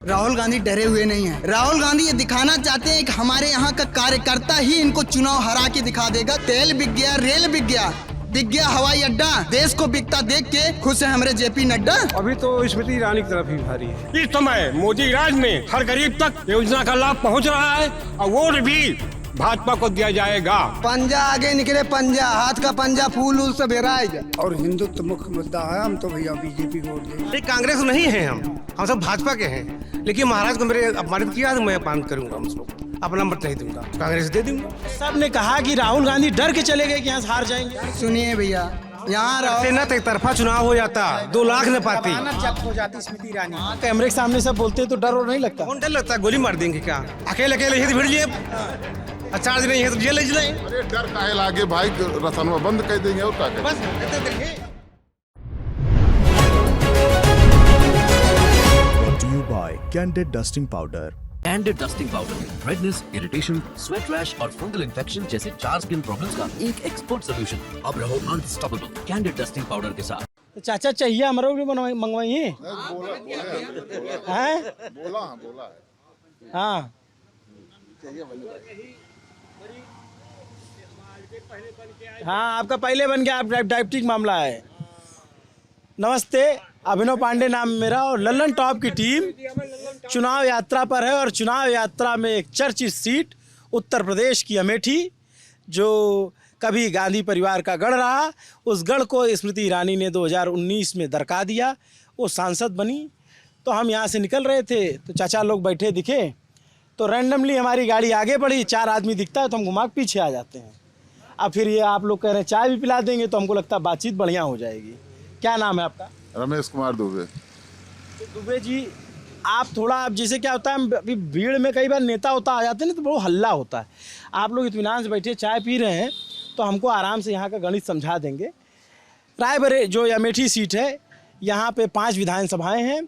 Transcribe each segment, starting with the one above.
राहुल गांधी डरे हुए नहीं हैं। राहुल गांधी ये दिखाना चाहते हैं कि हमारे यहाँ का कार्यकर्ता ही इनको चुनाव हरा के दिखा देगा। तेल बिक गया, रेल बिक गया हवाई अड्डा, देश को बिकता देख के खुश है हमारे जेपी नड्डा। अभी तो स्मृति ईरानी की तरफ ही भारी है। इस समय मोदी राज में हर गरीब तक योजना का लाभ पहुंच रहा है और वोट भी भाजपा को दिया जाएगा। पंजा आगे निकले, पंजा हाथ का पंजा फूल से भेराएगा। और हिंदुत्व मुख्य मुद्दा है, हम तो भैया बीजेपी को वोट देंगे। कांग्रेस नहीं है, हम सब भाजपा के हैं। लेकिन महाराज को मेरे अपमानित किया तो मैं अपमान करूंगा, हम अपना मत नहीं दूंगा, कांग्रेस दे दूंगा। सब ने कहा कि राहुल गांधी डर के चले गए कि यहाँ हार जाएंगे। सुनिए भैया, यहाँ न एक तरफा चुनाव हो जाता, 2 लाख न पाती, जब्त हो जाती स्मृति ईरानी। कैमरे के सामने सब बोलते तो डर और नहीं लगता? कौन डर लगता है? गोली मार देंगे क्या? अकेले अकेले ही भीड़ लिए 4 दिन है तो जेल ले। अरे डर काहे लागे भाई, रसनवा बंद कर देंगे और क्या करेंगे? बस Brought to you by Candid Dusting Powder. Candid Dusting Powder, redness, irritation, sweat rash और fungal infection जैसे 4 स्किन प्रॉब्लम्स का एक एक्सपर्ट सोल्यूशन। अब रहो अनस्टॉपेबल Candid Dusting Powder के साथ। तो चाचा चाहिए हमारे भी मंगवाइए हैं? बोला है। हाँ, हाँ आपका पहले बन गया, आप डायबिटिक मामला है। नमस्ते, अभिनव पांडे नाम मेरा और लल्लन टॉप की टीम चुनाव यात्रा पर है। और चुनाव यात्रा में एक चर्चित सीट उत्तर प्रदेश की अमेठी, जो कभी गांधी परिवार का गढ़ रहा, उस गढ़ को स्मृति ईरानी ने 2019 में दरका दिया, वो सांसद बनी। तो हम यहाँ से निकल रहे थे तो चाचा लोग बैठे दिखे, तो रैंडमली हमारी गाड़ी आगे बढ़ी, 4 आदमी दिखता है तो हम घुमा के पीछे आ जाते हैं। अब फिर ये आप लोग कह रहे हैं चाय भी पिला देंगे, तो हमको लगता है बातचीत बढ़िया हो जाएगी। क्या नाम है आपका? रमेश कुमार दुबे। तो दुबे जी, आप थोड़ा, अब जैसे क्या होता है, अभी भीड़ में कई बार नेता होता आ जाते हैं ना, तो बहुत हल्ला होता है। आप लोग इत्मीनान से बैठे चाय पी रहे हैं, तो हमको आराम से यहाँ का गणित समझा देंगे। रायबरेली जो अमेठी सीट है, यहाँ पे 5 विधानसभाएं हैं,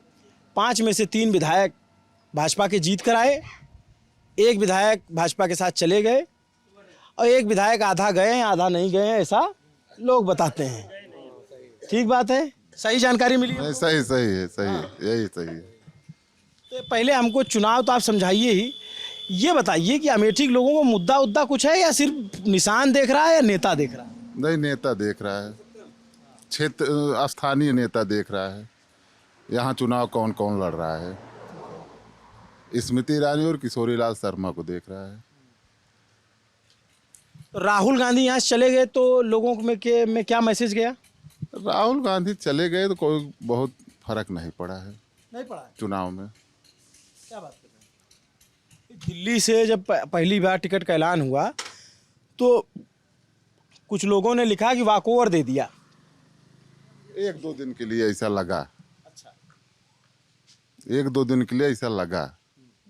5 में से 3 विधायक भाजपा के जीत कर आए, 1 विधायक भाजपा के साथ चले गए और 1 विधायक आधा गए हैं आधा नहीं गए हैं, ऐसा लोग बताते हैं। ठीक बात है? सही जानकारी मिली? नहीं, सही है, यही सही है। तो पहले हमको चुनाव तो आप समझाइए ही, ये बताइए कि अमेठी के लोगों को मुद्दा कुछ है या सिर्फ निशान देख रहा है या नेता देख रहा है? नहीं, नेता देख रहा है, क्षेत्र स्थानीय नेता देख रहा है। यहाँ चुनाव कौन कौन लड़ रहा है, स्मृति ईरानी और किशोरीलाल शर्मा को देख रहा है। राहुल गांधी यहाँ चले गए तो लोगों में क्या मैसेज गया? राहुल गांधी चले गए तो कोई बहुत फर्क नहीं पड़ा है, नहीं पड़ा है। चुनाव में। क्या बात कर रहे हैं? दिल्ली से जब पहली बार टिकट का ऐलान हुआ तो कुछ लोगों ने लिखा कि वॉकओवर दे दिया। 1-2 दिन के लिए ऐसा लगा। अच्छा। 1-2 दिन के लिए ऐसा लगा,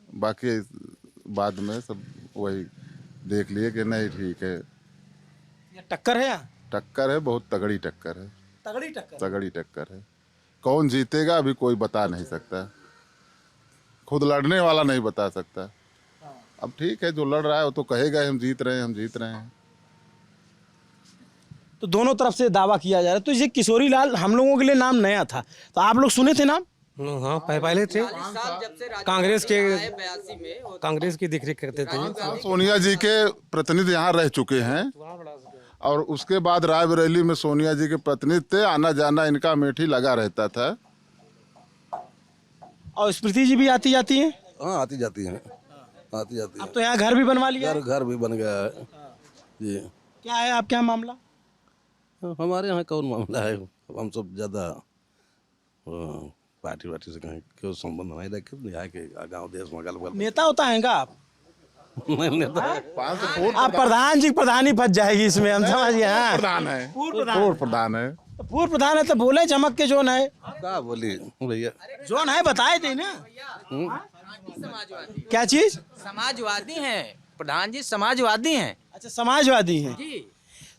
बाकी बाद में सब वही देख लिए कि नहीं ठीक है। ये टक्कर है यहाँ? टक्कर है, बहुत तगड़ी टक्कर है। तगड़ी टक्कर है। कौन जीतेगा अभी कोई बता नहीं सकता, खुद लड़ने वाला नहीं बता सकता। अब ठीक है, जो लड़ रहा है वो तो कहेगा हम जीत रहे हैं। तो दोनों तरफ से दावा किया जा रहा है। तो ये किशोरीलाल हम लोगों के लिए नाम नया था, तो आप लोग सुने थे नाम? हाँ, पहले थे, कांग्रेस की देखरेख करते थे। सोनिया जी के प्रतिनिधि यहाँ रह चुके हैं और उसके बाद रायबरेली में सोनिया जी के प्रतिनिधि थे, आना जाना इनका अमेठी लगा रहता था। और स्मृति जी भी आती जाती हैं? हाँ, आती जाती हैं। अब तो यहाँ घर भी बनवा लिया? घर भी बन गया है जी। क्या है आपके यहाँ मामला? हमारे यहाँ कौन मामला है, हम सब ज़्यादा पार्टी से कहीं क्यों संबंध नहीं रखे, यहाँ के गाँव देश में नेता होता है क्या आप? नहीं, नेता आप प्रधान जी, प्रधानी फंस जाएगी इसमें, हम समझ गए। हाँ, प्रधान है, पूर्व प्रधान है। तो पूर्व प्रधान है तो बोले चमक के जोन है। क्या बोली भैया? जोन है बताए थे ना। क्या चीज? समाजवादी हैं प्रधान जी, समाजवादी हैं। अच्छा, समाजवादी हैं जी।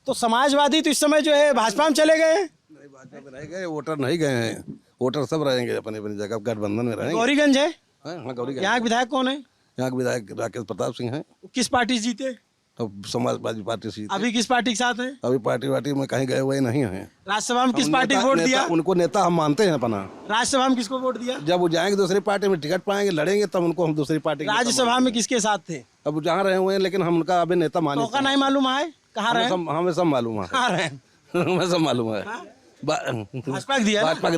तो समाजवादी तो इस समय जो है भाजपा में चले गए हैं। नहीं, भाजपा में नहीं गए, वोटर नहीं गए हैं। वोटर सब रहेंगे अपनी अपनी जगह, गठबंधन में रहेंगे। गौरीगंज है हाँ, गौरीगंज। यहाँ के विधायक कौन है? यहाँ के विधायक राकेश प्रताप सिंह हैं। किस पार्टी से जीते? अब समाजवादी पार्टी से जीते। अभी किस पार्टी के साथ है? अभी पार्टी वार्टी में कहीं गए हुए नहीं हैं। राज्यसभा में किस हम पार्टी को वोट नेता- दिया? उनको नेता हम मानते हैं अपना। राज्यसभा में किसको वोट दिया? जब वो जाएंगे दूसरी पार्टी में टिकट पाएंगे, लड़ेंगे, तब उनको हम दूसरी पार्टी के नेता राज्यसभा में किसके साथ थे? मानेंगे। अब जहाँ रहे हुए हैं, लेकिन हम उनका अभी नेता माने। मौका नहीं मालूम है कहाँ रहे? हमें सब मालूम है। कहाँ रहे? हमें सब मालूम है। भाजपा को दिया ना? भाजपा के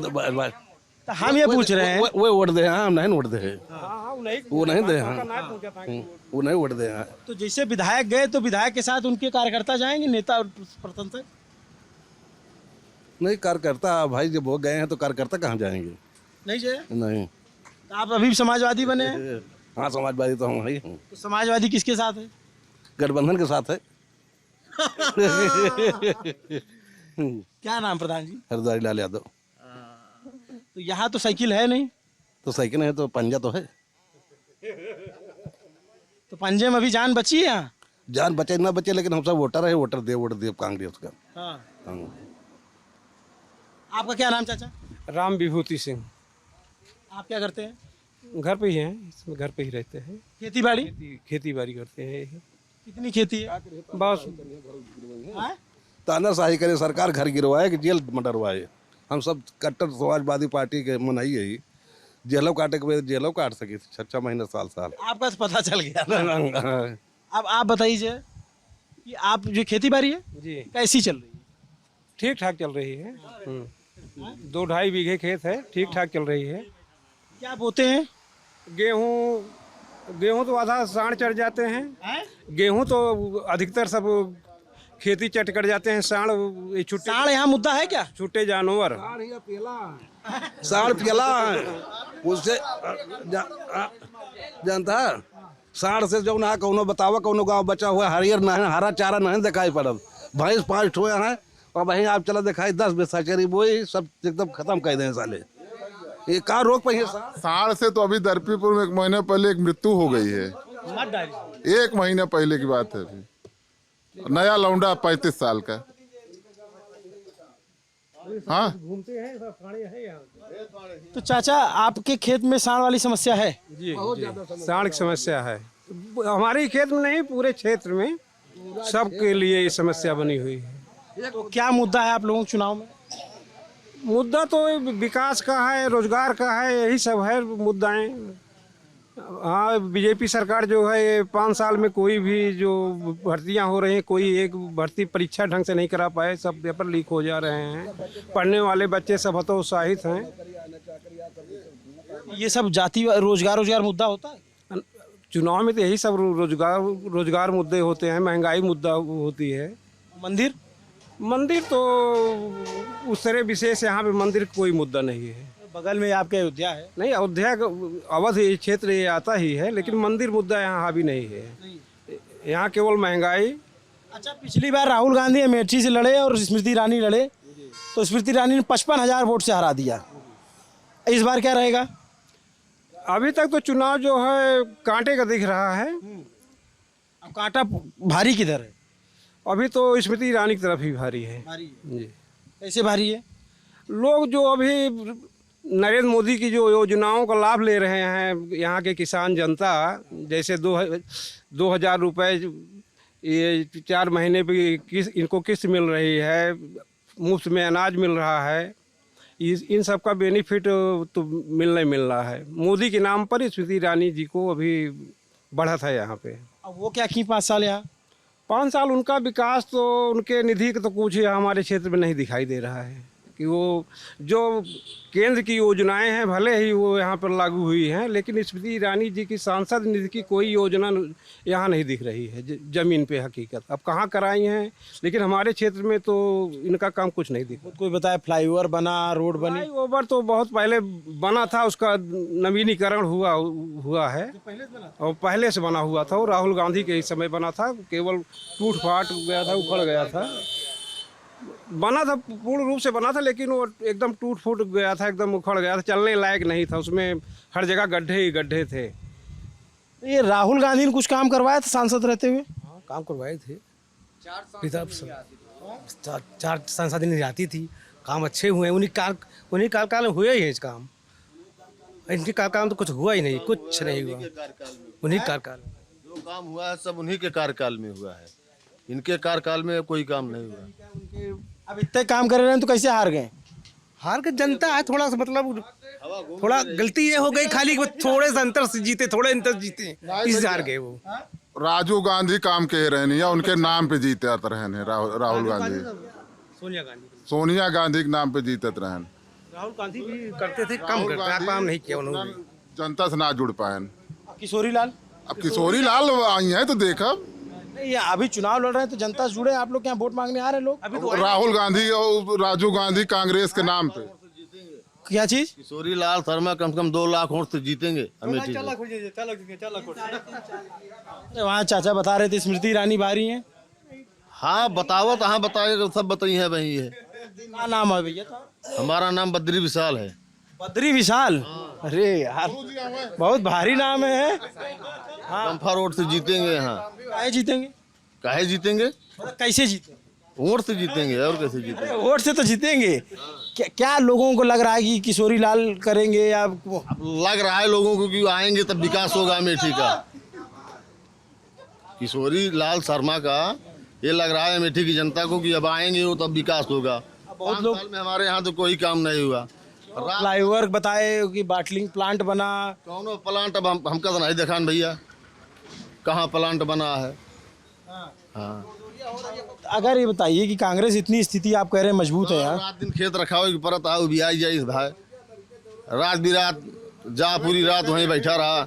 तो हम ये पूछ रहे हैं, वो वोट दे, हम नहीं वोट दे, वो नहीं दे, वो नहीं वोट दे। तो जैसे विधायक गए तो विधायक के साथ उनके कार्यकर्ता जाएंगे, नेता और प्रतंत्र? नहीं, कार्यकर्ता भाई जब वो गए हैं तो कार्यकर्ता कहाँ जाएंगे? नहीं जाए? नहीं। तो आप अभी भी समाजवादी बने हैं? हाँ, समाजवादी तो हम ही हैं। तो समाजवादी किसके साथ है? गठबंधन के साथ है। क्या नाम प्रधान जी? हरदारी लाल यादव। तो यहाँ तो साइकिल है नहीं, तो साइकिल है तो पंजा तो है। तो पंजे में अभी जान बची है यहाँ? जान बचे ना बचे, लेकिन हम सब वोटर है, वोट दे कांग्रेस का। हाँ। हाँ। आपका क्या नाम चाचा? राम विभूति सिंह। आप क्या करते हैं? घर पे ही हैं, इसमें घर पे ही रहते हैं। खेती बाड़ी? खेती बाड़ी करते हैं। कितनी खेती है? बस हाँ? तानाशाही करे सरकार, घर गिरवाए कि जेल मडरवाए। हम सब कट्टर समाजवादी पार्टी के मनाई है। जेलों काटे के जेलों काट सकी 6 महीने साल। आपका तो पता चल गया ना। अब आप बताइए कि आप जो खेती बाड़ी है जी कैसी चल रही है? ठीक ठाक चल रही है। 2-2.5 बीघे खेत है, ठीक ठाक चल रही है। क्या बोते हैं? गेहूँ तो आधा साढ़ चढ़ जाते हैं। गेहूँ तो अधिकतर सब खेती चट कर जाते हैं। साढ़ छुट्टे, साढ़ यहाँ मुद्दा है क्या? छुट्टे जानवर। साढ़ पियला है उससे जानता है। साढ़ से जो ना कौनो बतावा, कौनो गाँव बचा हुआ हरियर नहीं, हरा चारा नहीं दिखाई पड़त। भैंस 5 ठो है और वहीं आप चला दिखाई 10 बिस्सा करीब, वही सब एकदम खत्म कर दें साले। ये कहाँ रोक पाइए? साढ़ से तो अभी दरपीपुर में 1 महीने पहले एक मृत्यु हो गई है। 1 महीने पहले की बात है। अभी नया लौंडा 35 साल का। हाँ, तो चाचा आपके खेत में साढ़ वाली समस्या है? जी, साढ़ की समस्या है। हमारे खेत में नहीं, पूरे क्षेत्र में सबके लिए ये समस्या बनी हुई है। तो क्या मुद्दा है आप लोगों के चुनाव में? मुद्दा तो विकास का है, रोजगार का है, यही सब है मुद्दाएं। हाँ, बीजेपी सरकार जो है ये 5 साल में कोई भी जो भर्तियां हो रही हैं, कोई एक भर्ती परीक्षा ढंग से नहीं करा पाए, सब पेपर लीक हो जा रहे हैं। पढ़ने वाले बच्चे सब हतोत्साहित हैं। ये सब जाति रोजगार मुद्दा होता है? चुनाव में तो यही सब रोजगार मुद्दे होते हैं, महंगाई मुद्दा होती है। मंदिर तो उस तरह विशेष यहाँ पे मंदिर कोई मुद्दा नहीं है। बगल में आपके अयोध्या है? नहीं, अयोध्या अवध ये क्षेत्र ये आता ही है, लेकिन मंदिर मुद्दा यहाँ हावी नहीं है। यहाँ केवल महंगाई। अच्छा, पिछली बार राहुल गांधी अमेठी से लड़े और स्मृति ईरानी लड़े, तो स्मृति ईरानी ने 55,000 वोट से हरा दिया। इस बार क्या रहेगा? अभी तक तो चुनाव जो है कांटे का दिख रहा है। अब कांटा भारी किधर है? अभी तो स्मृति ईरानी की तरफ ही भारी है। जी। कैसे भारी है? लोग जो अभी नरेंद्र मोदी की जो योजनाओं का लाभ ले रहे हैं, यहाँ के किसान जनता, जैसे 2,000 रुपये ये 4 महीने पे इनको किस्त मिल रही है, मुफ्त में अनाज मिल रहा है, इन सब का बेनिफिट तो मिल रहा है। मोदी के नाम पर स्मृति ईरानी जी को अभी बढ़त है यहाँ पे। अब वो क्या की 5 साल यहाँ? 5 साल उनका विकास तो, उनके निधि का तो कुछ हमारे क्षेत्र में नहीं दिखाई दे रहा है कि वो जो केंद्र की योजनाएं हैं भले ही वो यहाँ पर लागू हुई हैं, लेकिन स्मृति ईरानी जी की सांसद निधि की कोई योजना यहाँ नहीं दिख रही है जमीन पे हकीकत। अब कहाँ कराई हैं, लेकिन हमारे क्षेत्र में तो इनका काम कुछ नहीं दिखा। कोई बताया फ्लाईओवर बना, रोड बनी? फ्लाईओवर तो बहुत पहले बना था, उसका नवीनीकरण हुआ है और पहले से बना हुआ था। वो राहुल गांधी के समय बना था, केवल टूट फाट गया था, उखड़ गया था। बना था, पूर्ण रूप से बना था, लेकिन वो एकदम टूट फूट गया था, एकदम उखड़ गया था, चलने लायक नहीं था। उसमें हर जगह गड्ढे ही गड्ढे थे। ये राहुल गांधी ने कुछ काम करवाया था सांसद रहते हुए? हाँ, काम करवाए थे। 4 सांसद आती थी, काम अच्छे हुए। उन्हीं काल में हुए ही है काम। इनके काल में तो कुछ हुआ ही नहीं, कुछ नहीं हुआ उन्हीं काल। काम हुआ है सब उन्हीं के कार्यकाल में हुआ है, इनके कार्यकाल में कोई काम नहीं हुआ। अब इतने काम कर रहे हैं तो कैसे हार गए? हार के जनता है थोड़ा सा, मतलब थोड़ा गलती ये हो गई खाली कि थोड़े से अंतर से जीते, थोड़े अंतर से जीते, इस हार गए वो। राजीव गांधी काम के रहनी है, उनके नाम पे जीतत रहने। राहुल गांधी, सोनिया गांधी के नाम पे जीतत रहन। राहुल गांधी भी करते थे, कम करते, काम नहीं किया उन्होंने। जनता से ना जुड़ पाए। किशोरी लाल, अब किशोरी लाल आई हैं तो देखा। नहीं ये अभी चुनाव लड़ रहे हैं तो जनता से जुड़े, आप लोग यहाँ वोट मांगने आ रहे हैं लोग? अभी तो राहुल गांधी और राजीव गांधी कांग्रेस के नाम पे। क्या चीज? किशोरी लाल शर्मा कम से कम 2 लाख वोट से जीतेंगे अमेठी से। वहाँ चाचा बता रहे थे स्मृति ईरानी बारी है। हाँ बताओ तो, हाँ बताइए, सब बताइए है भाई। है क्या नाम है भैया? हमारा नाम बद्री विशाल है। बद्री विशाल, अरे यार बहुत भारी नाम है। पंफा रोड से जीतेंगे यहाँ। काहे जीतेंगे? काहे जीतेंगे? कैसे जीतेंगे? वोट से जीतेंगे, और कैसे जीतेंगे? वोट से तो जीतेंगे। क्या लोगों को लग रहा है कि किशोरी लाल करेंगे या वो? अब लग रहा है लोगों को कि आएंगे तब विकास होगा अमेठी का। किशोरी लाल शर्मा का ये लग रहा है अमेठी की जनता को कि अब आएंगे वो तब विकास होगा। बहुत लोग में हमारे यहाँ तो कोई काम नहीं हुआ। फ्लाईओवर बताए कि बाटलिंग प्लांट बना, कौन प्लांट अब हमका तो नहीं देखा भैया, कहाँ प्लांट बना है। हाँ अगर ये बताइए कि कांग्रेस इतनी स्थिति आप कह रहे हैं मजबूत है यार, रात दिन खेत रखा हो कि परत आओ भी आई जाइए भाई, रात बिरात जा पूरी रात वहीं बैठा रहा।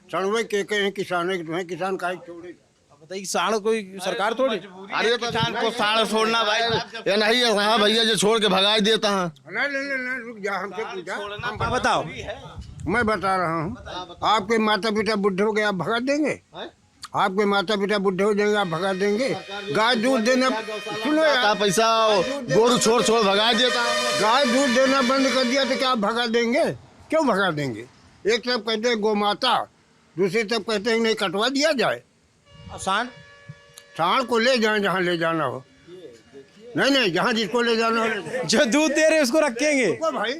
सणवे के हैं किसानों के, किसान का छोड़े। बताइए किसान कोई सरकार थोड़ी। अरे तो किसान को साढ़ छोड़ना भाई ये नहीं है। हाँ भैया जो छोड़ के भगा देता है। नहीं रुक जा, हमसे पूछा। बताओ। मैं बता रहा हूँ, आपके माता पिता बुढ़े हो गए, आप भगा देंगे? आपके माता पिता बुढ़े हो जाएंगे, आप भगा देंगे? गाय दूध देना, सुनो यार, पैसा गोरू छोड़ छोड़ भगा देता है। गाय दूध देना बंद कर दिया तो क्या आप भगा देंगे? क्यों भगा देंगे? एक तरफ कहते हैं गौ माता, दूसरी तरफ कहते हैं नहीं कटवा दिया जाए। सांड सांड को ले जाए जहाँ ले जाना हो। नहीं जहाँ जिसको ले जाना हो, जो दूध दे रहे उसको रखेंगे भाई।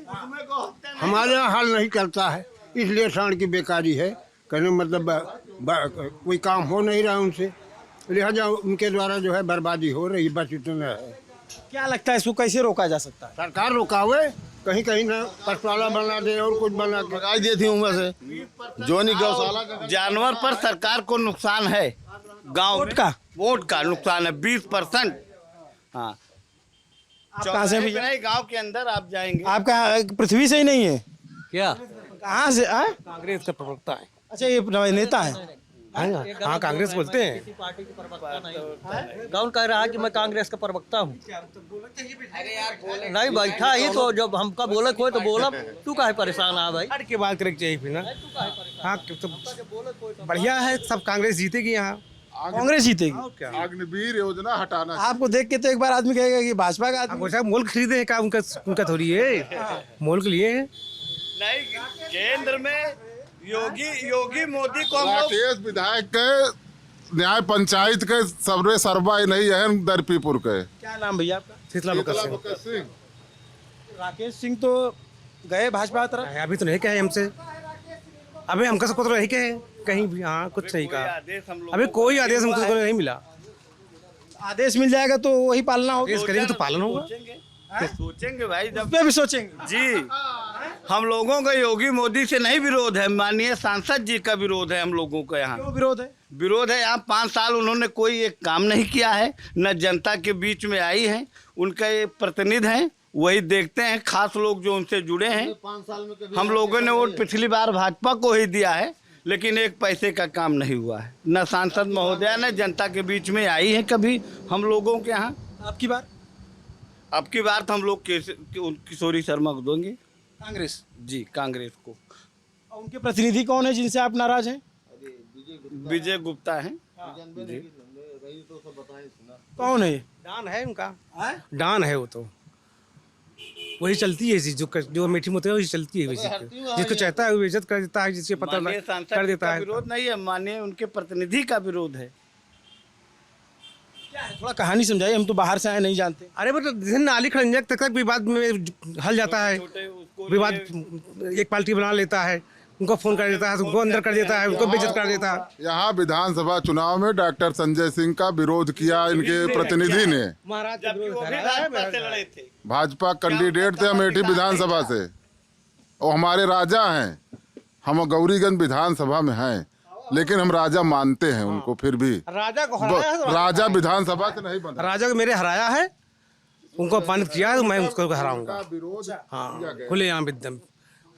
हमारे यहाँ हाल नहीं चलता है, इसलिए सांड की बेकारी है। कहने मतलब कोई काम हो नहीं रहा उनसे, लिहाजा उनके द्वारा जो है बर्बादी हो रही, बस इतना है। क्या लगता है इसको कैसे रोका जा सकता है? सरकार रोकावे, कहीं कहीं ना पशुशाला बना दे और कुछ बना के भगाई देती हूँ वैसे जो नहीं गौशाला। जानवर पर सरकार को नुकसान है, गांव वोट का नुकसान है 20%। हाँ कहाँ से भैया? नहीं गांव के अंदर आप जाएंगे। आपका पृथ्वी से ही नहीं है क्या? कहाँ से? कांग्रेस का प्रवक्ता है। अच्छा ये नेता है? हाँ कांग्रेस बोलते हैं। कौन कह रहा है कि मैं कांग्रेस का प्रवक्ता हूँ? नहीं बैठा ही तो जब हमका बोले कोई तो बोला, तू काहे परेशान आ भाई? के बात करें चाहिए फिर ना। हाँ तो बढ़िया है, सब कांग्रेस जीतेगी यहाँ। कांग्रेस जीतेगी। अग्निवीर योजना हटाना। आपको देख के तो एक बार आदमी कहेगा कि भाजपा का आदमी। मोल खरीदे का उनका थोड़ी है, मोल के लिए है। नहीं केंद्र में योगी मोदी को हम लोग राकेश विधायक के न्याय पंचायत के सर्वे सर्वा नहीं है दरपीपुर के। क्या नाम भैया आपका? शीतला बकर सिंह। राकेश सिंह तो गए भाजपा तरफ। अभी तो नहीं कहे हमसे, अभी हमका सबको तो नहीं कहे कहीं भी। हाँ कुछ नहीं कहा, अभी कोई आदेश हमको नहीं मिला। आदेश मिल जाएगा तो वही पालना होगा। आदेश करेंगे तो पालन होगा। सोचेंगे भाई, जब भी सोचेंगे जी। हम लोगों का योगी मोदी से नहीं विरोध है, माननीय सांसद जी का विरोध है हम लोगों का यहाँ। क्यों विरोध है? विरोध है, यहाँ 5 साल उन्होंने कोई एक काम नहीं किया है, न जनता के बीच में आई है। उनका ये प्रतिनिधि हैं, वही देखते हैं, खास लोग जो उनसे जुड़े हैं। हम लोगों ने वोट पिछली बार भाजपा को ही दिया है, लेकिन एक पैसे का काम नहीं हुआ है। न सांसद महोदया न जनता के बीच में आई है कभी हम लोगों के यहाँ। अब की बार तो हम लोग किशोरी शर्मा को देंगे, कांग्रेस जी कांग्रेस को। उनके प्रतिनिधि कौन है जिनसे आप नाराज हैं? विजय गुप्ता है। कौन है? डान है उनका, डान है वो तो। वही चलती है जो मीठी मोती है वही चलती है। जिसको चाहता है वो इज्जत कर देता है, जिसके पता कर देता है। विरोध नहीं है, मानिए उनके प्रतिनिधि का विरोध है। थोड़ा कहानी समझाइए, हम तो बाहर से आए नहीं जानते। अरे वो तो नाली खड़ंजक तक विवाद में हल जाता है। विवाद एक पार्टी बना लेता है, उनको फोन कर देता है, उनको अंदर कर देता है, उनको बेइज्जत कर देता है। यहाँ विधानसभा चुनाव में डॉक्टर संजय सिंह का विरोध किया इनके प्रतिनिधि ने। महाराज भाजपा कैंडिडेट थे अमेठी विधानसभा से और हमारे राजा हैं। हम गौरीगंज विधानसभा में हैं, लेकिन हम राजा मानते हैं उनको। फिर भी राजा को हराया है, राजा विधानसभा से नहीं बना। राजा को मेरे हराया है, उनको अपमानित किया है, तो मैं उसको हराऊंगा। हाँ, खुलेआम एकदम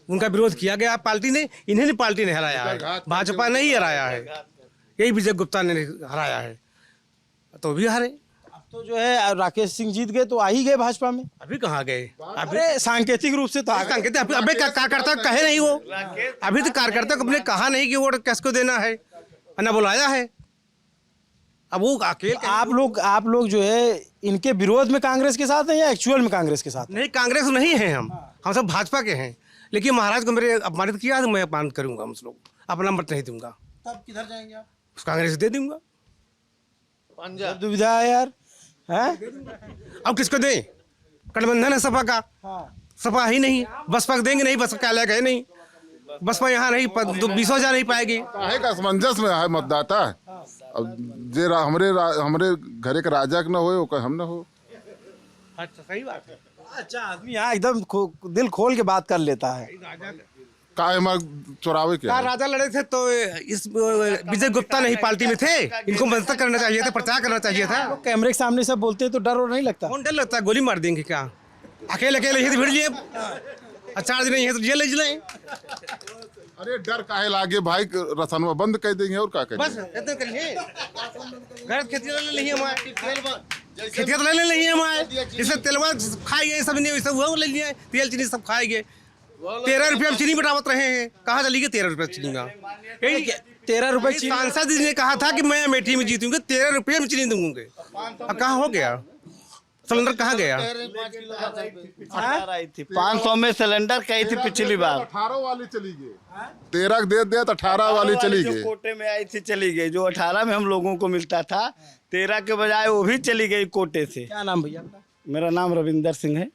उनका विरोध किया गया पार्टी ने, इन्हें पार्टी ने हराया है, भाजपा ने ही हराया है। यही विजय गुप्ता ने हराया है, तो भी हारे। अब तो जो है राकेश सिंह जीत गए तो आ ही गए भाजपा में। अभी कहाँ गए? अरे सांकेतिक रूप से तो आ गए। अबे कार्यकर्ता कहे नहीं वो, अभी तो कार्यकर्ता को अपने कहा नहीं कि वोट किसको देना है, ना बुलाया है। अब वो अकेले आप लोग जो है इनके विरोध में कांग्रेस के साथ हैं या एक्चुअल में कांग्रेस के साथ? नहीं, कांग्रेस नहीं है, हम सब भाजपा के हैं। लेकिन महाराज को मेरे अपमानित किया तो मैं अपमानित करूंगा, हम लोग अपना मत नहीं दूंगा। तब किधर जाएंगे आप? कांग्रेस दे दूंगा। दुविधा है यार, हैं? अब किसको दें? गठबंधन है सपा का, सपा ही नहीं, बसपा को देंगे नहीं, बसपा क्या अलग है नहीं, बसपा यहाँ नहीं, 20,000 नहीं पाएगी। का असमंजस में है मतदाता। अब जे हमरे घरे के राजा के न हो, हम न हो। अच्छा, सही बात है। अच्छा, आदमी यहाँ एकदम दिल खोल के बात कर लेता है। चुरावे क्या राजा लड़े थे तो इस विजय गुप्ता नहीं पार्टी में थे, इनको मदद करना चाहिए था, प्रचार करना चाहिए था। कैमरे के सामने सब बोलते हैं तो डर और नहीं लगता? कौन डर लगता है? गोली मार देंगे क्या? अकेले ही तो भिड़ लिए, 4 दिन नहीं है तो जेल ले जाए। अरे डर काहे लागे भाई, रसनवा बंद कर देंगे और क्या करेंगे? बस इतना करिए। घर खेती ले लिए हमारे, खेती तो ले लिए हमारे, इससे तेलवा खाएंगे, सब नहीं सब वो ले लिए, तेल चीनी सब खाएंगे। 13 रुपये हम चीनी बटावत रहे हैं, कहाँ चली गई 13 रुपये चीनी का? 13 रुपये चीनी? सांसद जी ने कहा था कि मैं अमेठी में जीतूंगा, 13 रुपये में चीनी दूंगे। अब कहाँ हो गया सिलेंडर, कहाँ गया? 500 में सिलेंडर कही थी पिछली बार, 18 वाली चली गई। 13 दे तो 18 वाली चली गई। कोटे में आई थी चली गई, जो 18 में हम लोगों को मिलता था 13 के बजाय वो भी चली गई कोटे से। क्या नाम भैया आपका? मेरा नाम रविंदर सिंह है।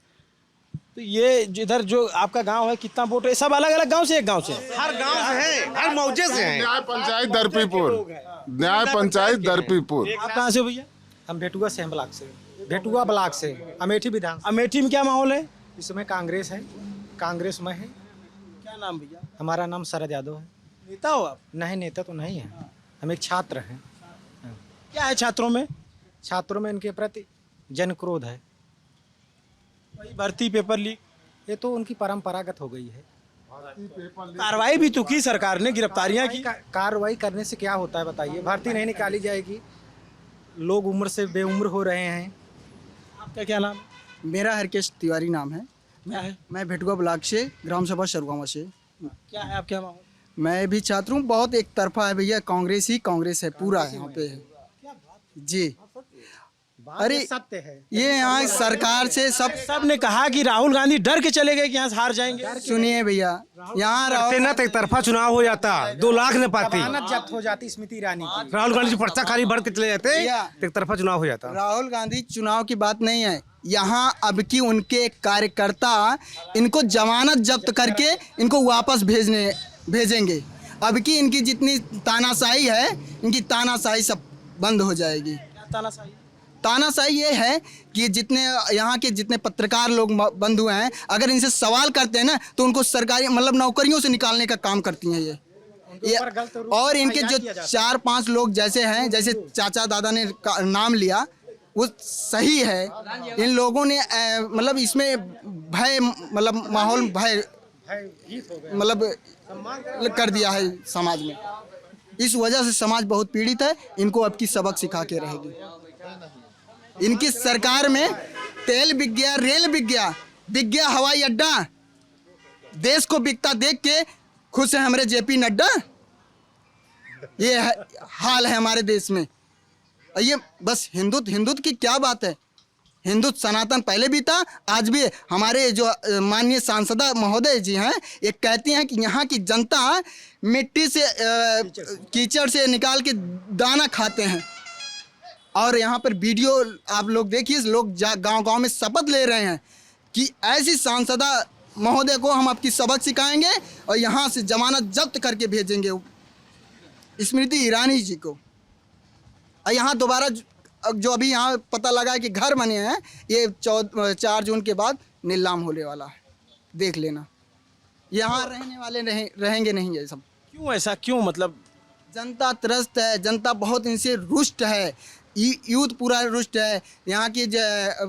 तो ये इधर जो आपका गांव है, कितना वोट है? सब अलग अलग गांव से, एक गांव से? हर गांव से है, हर मौजे से है। न्याय पंचायत दरपीपुर, न्याय पंचायत दरपीपुर। आप कहाँ से भैया? हम भेटुआ से, हम ब्लॉक से, भेटुआ ब्लॉक से, अमेठी विधान। अमेठी में क्या माहौल है? इस समय कांग्रेस है, कांग्रेस में है। क्या नाम भैया? हमारा नाम शरद यादव है। नेता हो आप? नहीं, नेता तो नहीं है, हम एक छात्र हैं। क्या है छात्रों में? छात्रों में इनके प्रति जन क्रोध है। वही भर्ती पेपर लीक, ये तो उनकी परंपरागत हो गई है। कार्रवाई भी तो की सरकार ने, गिरफ्तारियां की। कार्रवाई करने से क्या होता है बताइए? भर्ती नहीं निकाली जाएगी, लोग उम्र से बेउम्र हो रहे हैं। आपका क्या नाम? मेरा हरकेश तिवारी नाम है। मैं भेटुआ ब्लॉक से, ग्राम सभा शरुगामा से। क्या है आप क्या माहौल? मैं भी छात्र हूँ। बहुत एक तरफा है भैया, कांग्रेस ही कांग्रेस है पूरा यहाँ पे है जी। अरे सत्य है ये यहाँ सरकार से सब ने कहा कि राहुल गांधी डर के चले गए कि यहाँ से हार जाएंगे। सुनिए भैया, यहाँ ना एक तरफा चुनाव हो जाता, 2 लाख न पाती, जब्त हो जाती स्मृति ईरानी की। राहुल गांधी पर्चा खाली भर के चले जाते, एक तरफा चुनाव हो जाता। राहुल गांधी चुनाव की बात नहीं है यहाँ। अब की उनके कार्यकर्ता इनको जमानत जब्त करके इनको वापस भेजेंगे। अब की इनकी जितनी तानाशाही है, इनकी तानाशाही सब बंद हो जाएगी। तानाशाही ये है कि जितने यहाँ के जितने पत्रकार लोग बंद हुए हैं, अगर इनसे सवाल करते हैं ना तो उनको सरकारी मतलब नौकरियों से निकालने का काम करती हैं ये। और इनके जो 4-5 लोग जैसे हैं, जैसे चाचा दादा ने नाम लिया, वो सही है। इन लोगों ने मतलब इसमें भय मतलब माहौल भय मतलब कर दिया है समाज में। इस वजह से समाज बहुत पीड़ित है। इनको अब की सबक सिखा के रहेगी। इनकी सरकार में तेल बिक गया, रेल बिक गया हवाई अड्डा। देश को बिकता देख के खुश है हमारे जेपी नड्डा। ये हाल है हमारे देश में। ये बस हिंदुत्व की क्या बात है? हिंदुत्व सनातन पहले भी था, आज भी। हमारे जो माननीय सांसद महोदय जी हैं, ये कहती हैं कि यहाँ की जनता मिट्टी से कीचड़ से निकाल के दाना खाते हैं। और यहाँ पर वीडियो आप लोग देखिए, लोग गांव-गांव में शपथ ले रहे हैं कि ऐसी सांसदा महोदय को हम आपकी सबक सिखाएंगे और यहाँ से जमानत जब्त करके भेजेंगे स्मृति ईरानी जी को। और यहाँ दोबारा जो अभी यहाँ पता लगा है कि घर बने हैं, ये 4 जून के बाद नीलाम होने वाला है, देख लेना। यहाँ रहने वाले रहेंगे नहीं ये सब। क्यों ऐसा, क्यों? मतलब जनता त्रस्त है, जनता बहुत इनसे रुष्ट है, यूथ पूरा रुष्ट है, यहाँ की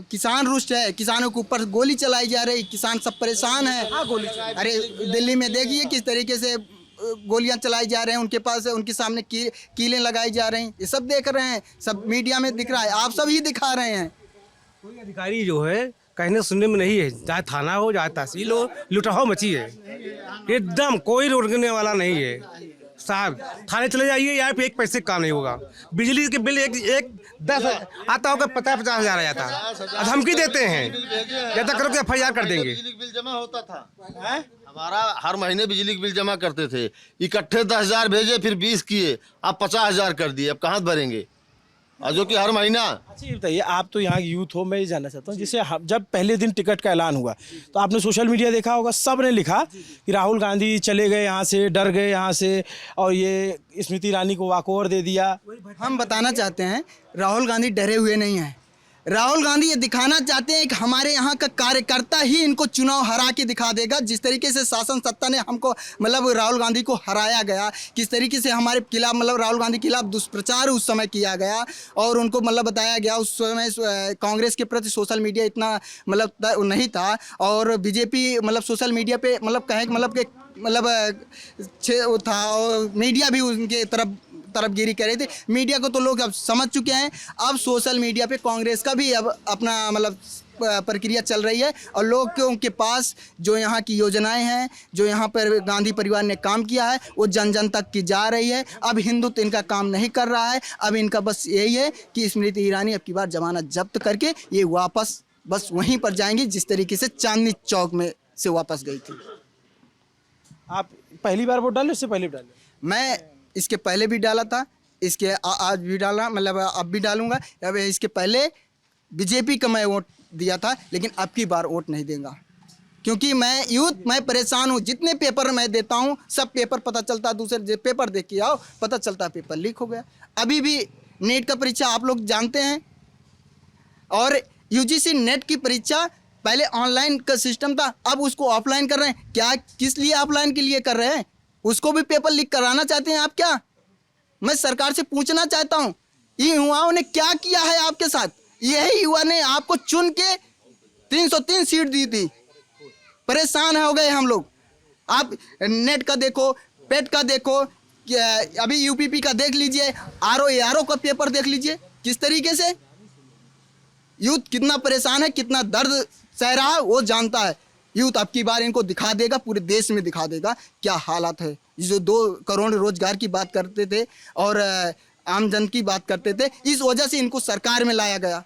किसान रुष्ट है, किसानों के ऊपर गोली चलाई जा रही, किसान सब परेशान है। अरे दिल्ली में देखिए किस तरीके से गोलियां चलाई जा रहे हैं, उनके पास उनके सामने कीलें लगाई जा रही हैं, ये सब देख रहे हैं, सब मीडिया में दिख रहा है, आप सब ही दिखा रहे हैं। कोई अधिकारी जो है कहने सुनने में नहीं है, चाहे थाना हो चाहे तहसील हो, लुटाओ मची है, एकदम कोई रोकने वाला नहीं है। साहब थाने चले जाइए, यहाँ पे 1 पैसे का नहीं होगा। बिजली के बिल एक 10 आता होगा, 50-50 हज़ार आ जाता है, धमकी देते हैं, कहता करो कि FIR कर देंगे। बिजली बिल जमा होता था, हमारा हर महीने बिजली के बिल जमा करते थे, इकट्ठे 10,000 भेजे, फिर 20 किए, अब 50,000 कर दिए, अब कहाँ भरेंगे? और जो कि हर महीना। अच्छा ये बताइए, आप तो यहाँ यूथ हो, मैं ये जानना चाहता हूँ, जिसे जब पहले दिन टिकट का ऐलान हुआ तो आपने सोशल मीडिया देखा होगा, सब ने लिखा कि राहुल गांधी चले गए यहाँ से, डर गए यहाँ से, और ये स्मृति ईरानी को वॉकओवर दे दिया। हम बताना चाहते हैं राहुल गांधी डरे हुए नहीं हैं। राहुल गांधी ये दिखाना चाहते हैं कि हमारे यहाँ का कार्यकर्ता ही इनको चुनाव हरा के दिखा देगा। जिस तरीके से शासन सत्ता ने हमको मतलब राहुल गांधी को हराया गया, किस तरीके से हमारे खिलाफ मतलब राहुल गांधी के खिलाफ दुष्प्रचार उस समय किया गया और उनको मतलब बताया गया। उस समय कांग्रेस के प्रति सोशल मीडिया इतना मतलब नहीं था और बीजेपी मतलब सोशल मीडिया पे मतलब कहें मतलब था और मीडिया भी उनके तरफगिरी कर रही थी। मीडिया को तो लोग अब समझ चुके हैं। अब सोशल मीडिया पे कांग्रेस का भी अब अपना मतलब प्रक्रिया चल रही है और लोग के उनके पास जो यहाँ की योजनाएं हैं, जो यहाँ पर गांधी परिवार ने काम किया है, वो जन जन तक की जा रही है। अब हिंदुत्व इनका काम नहीं कर रहा है। अब इनका बस यही है कि स्मृति ईरानी अब की बार जमानत जब्त करके ये वापस बस वहीं पर जाएंगी जिस तरीके से चांदनी चौक में से वापस गई थी। आप पहली बार वोट डाले, उससे पहले भी डाले? मैं इसके पहले भी डाला था, इसके आज भी डाला, मतलब अब भी डालूंगा। अब इसके पहले बीजेपी का मैं वोट दिया था, लेकिन अब की बार वोट नहीं देगा क्योंकि मैं यूथ, मैं परेशान हूँ। जितने पेपर मैं देता हूँ सब पेपर पता चलता है, दूसरे पेपर देख के आओ पता चलता है पेपर लीक हो गया। अभी भी नेट का परीक्षा आप लोग जानते हैं और यूजीसी नेट की परीक्षा पहले ऑनलाइन का सिस्टम था, अब उसको ऑफलाइन कर रहे हैं। क्या किस लिए ऑफलाइन के लिए कर रहे हैं? उसको भी पेपर लीक कराना चाहते हैं आप क्या? मैं सरकार से पूछना चाहता हूं, ये युवाओं ने क्या किया है आपके साथ? यही युवा ने आपको चुन के 303 सीट दी थी। परेशान हो गए हम लोग। आप नेट का देखो, पेट का देखो, अभी यूपीपी का देख लीजिए, आरओ का पेपर देख लीजिए, किस तरीके से यूथ कितना परेशान है, कितना दर्द सह रहा है वो जानता है। यूथ अब की बार इनको दिखा देगा, पूरे देश में दिखा देगा क्या हालात है। जो 2 करोड़ रोजगार की बात करते थे और आम जन की बात करते थे, इस वजह से इनको सरकार में लाया गया।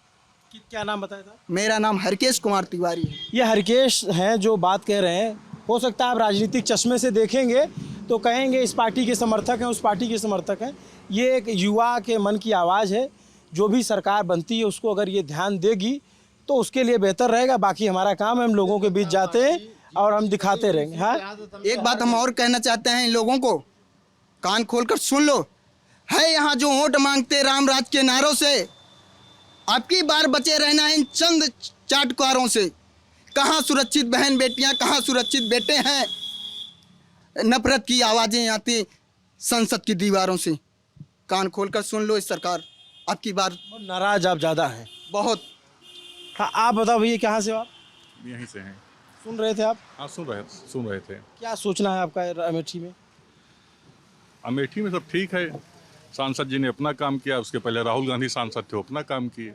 क्या नाम बताया था? मेरा नाम हरकेश कुमार तिवारी है। ये हरकेश हैं जो बात कह रहे हैं। हो सकता है आप राजनीतिक चश्मे से देखेंगे तो कहेंगे इस पार्टी के समर्थक हैं, उस पार्टी के समर्थक हैं। ये एक युवा के मन की आवाज़ है। जो भी सरकार बनती है उसको अगर ये ध्यान देगी तो उसके लिए बेहतर रहेगा। बाकी हमारा काम है, हम लोगों के बीच जाते हैं और हम दिखाते रहेंगे। हाँ, एक बात हम और कहना चाहते हैं इन लोगों को, कान खोलकर सुन लो। है यहाँ जो वोट मांगते राम राज के नारों से, अब की बार बचे रहना है इन चंद चाटकारों से। कहाँ सुरक्षित बहन बेटियां, कहाँ सुरक्षित बेटे हैं? नफरत की आवाज़ें आती संसद की दीवारों से। कान खोलकर सुन लो, इस सरकार अब की बार नाराज आप ज़्यादा हैं बहुत। हाँ, आप बताओ भैया, कहाँ से हो आप? यहीं से हैं। सुन रहे थे आप? हाँ, सुन रहे थे। क्या सोचना है आपका अमेठी में? अमेठी में सब ठीक है। सांसद जी ने अपना काम किया, उसके पहले राहुल गांधी सांसद थे, वो अपना काम किए।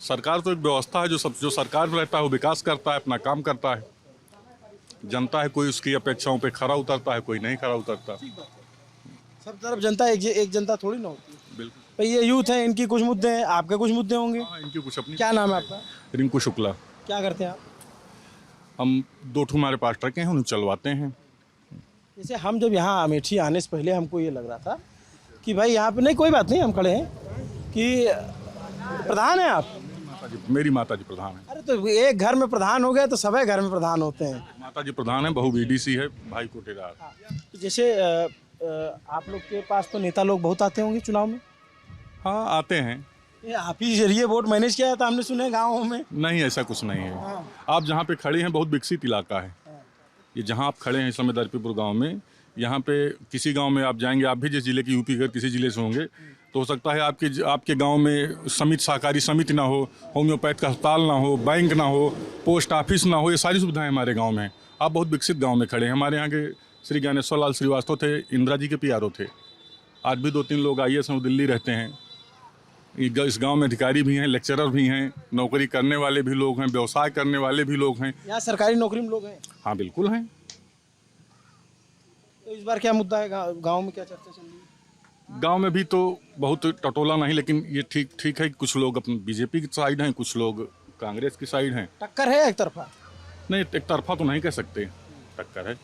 सरकार तो एक व्यवस्था है, जो सरकार में रहता है वो विकास करता है, अपना काम करता है। जनता है, कोई उसकी अपेक्षाओं पे खरा उतरता है, कोई नहीं खरा उतरता। सब तरफ जनता एक जनता थोड़ी ना होती है। बिल्कुल। भाई ये यूथ है, इनकी कुछ मुद्दे हैं, आपके कुछ मुद्दे होंगे। इनकी कुछ अपनी। क्या नाम है आपका? रिंकू शुक्ला। क्या करते हैं आप? हम 2 हमारे पास ट्रकें हैं, उन्हें चलवाते हैं। जैसे हम जब यहाँ अमेठी आने से पहले हमको ये लग रहा था कि भाई यहाँ पे नहीं, कोई बात नहीं, हम खड़े हैं कि प्रधान हैं आप, मेरी माता जी प्रधान है। अरे तो एक घर में प्रधान हो गए तो सभी घर में प्रधान होते हैं। माता जी प्रधान है, बहू बीडीसी है, भाई कोटेदार। तो जैसे आप लोग के पास तो नेता लोग बहुत आते होंगे चुनाव में। हाँ आते हैं। ये आप ही जरिए वोट मैनेज किया था हमने सुना है गाँव में। नहीं ऐसा कुछ नहीं है। आप जहाँ पे खड़े हैं बहुत विकसित इलाका है। ये जहाँ आप खड़े हैं इस समय दरपीपुर गाँव में, यहाँ पे किसी गांव में आप जाएंगे, आप भी जिस जिले की यूपी के किसी जिले से होंगे, तो हो सकता है आपके गांव में समिति, सहकारी समिति ना हो, होम्योपैथ का अस्पताल ना हो, बैंक ना हो, पोस्ट ऑफिस ना हो, ये सारी सुविधाएं हमारे गांव में हैं। आप बहुत विकसित गांव में खड़े हैं। हमारे यहाँ के श्री ज्ञानेश्वर लाल श्रीवास्तव थे, इंदिरा जी के PRO थे। आज भी 2-3 लोग IAS हैं, वो दिल्ली रहते हैं। इस गांव में अधिकारी भी हैं, लेक्चरर भी हैं, नौकरी करने वाले भी लोग हैं, व्यवसाय करने वाले भी लोग हैं। यहाँ सरकारी नौकरी में लोग हैं। हाँ बिल्कुल हैं। तो इस बार क्या मुद्दा है गांव में, क्या चर्चा चल रही है? गांव में भी तो बहुत टटोला नहीं, लेकिन ये ठीक है कि कुछ लोग अपने बीजेपी की साइड हैं, कुछ लोग कांग्रेस की साइड हैं। टक्कर है एक तरफा? नहीं, एक तरफा तो नहीं कह सकते, टक्कर है।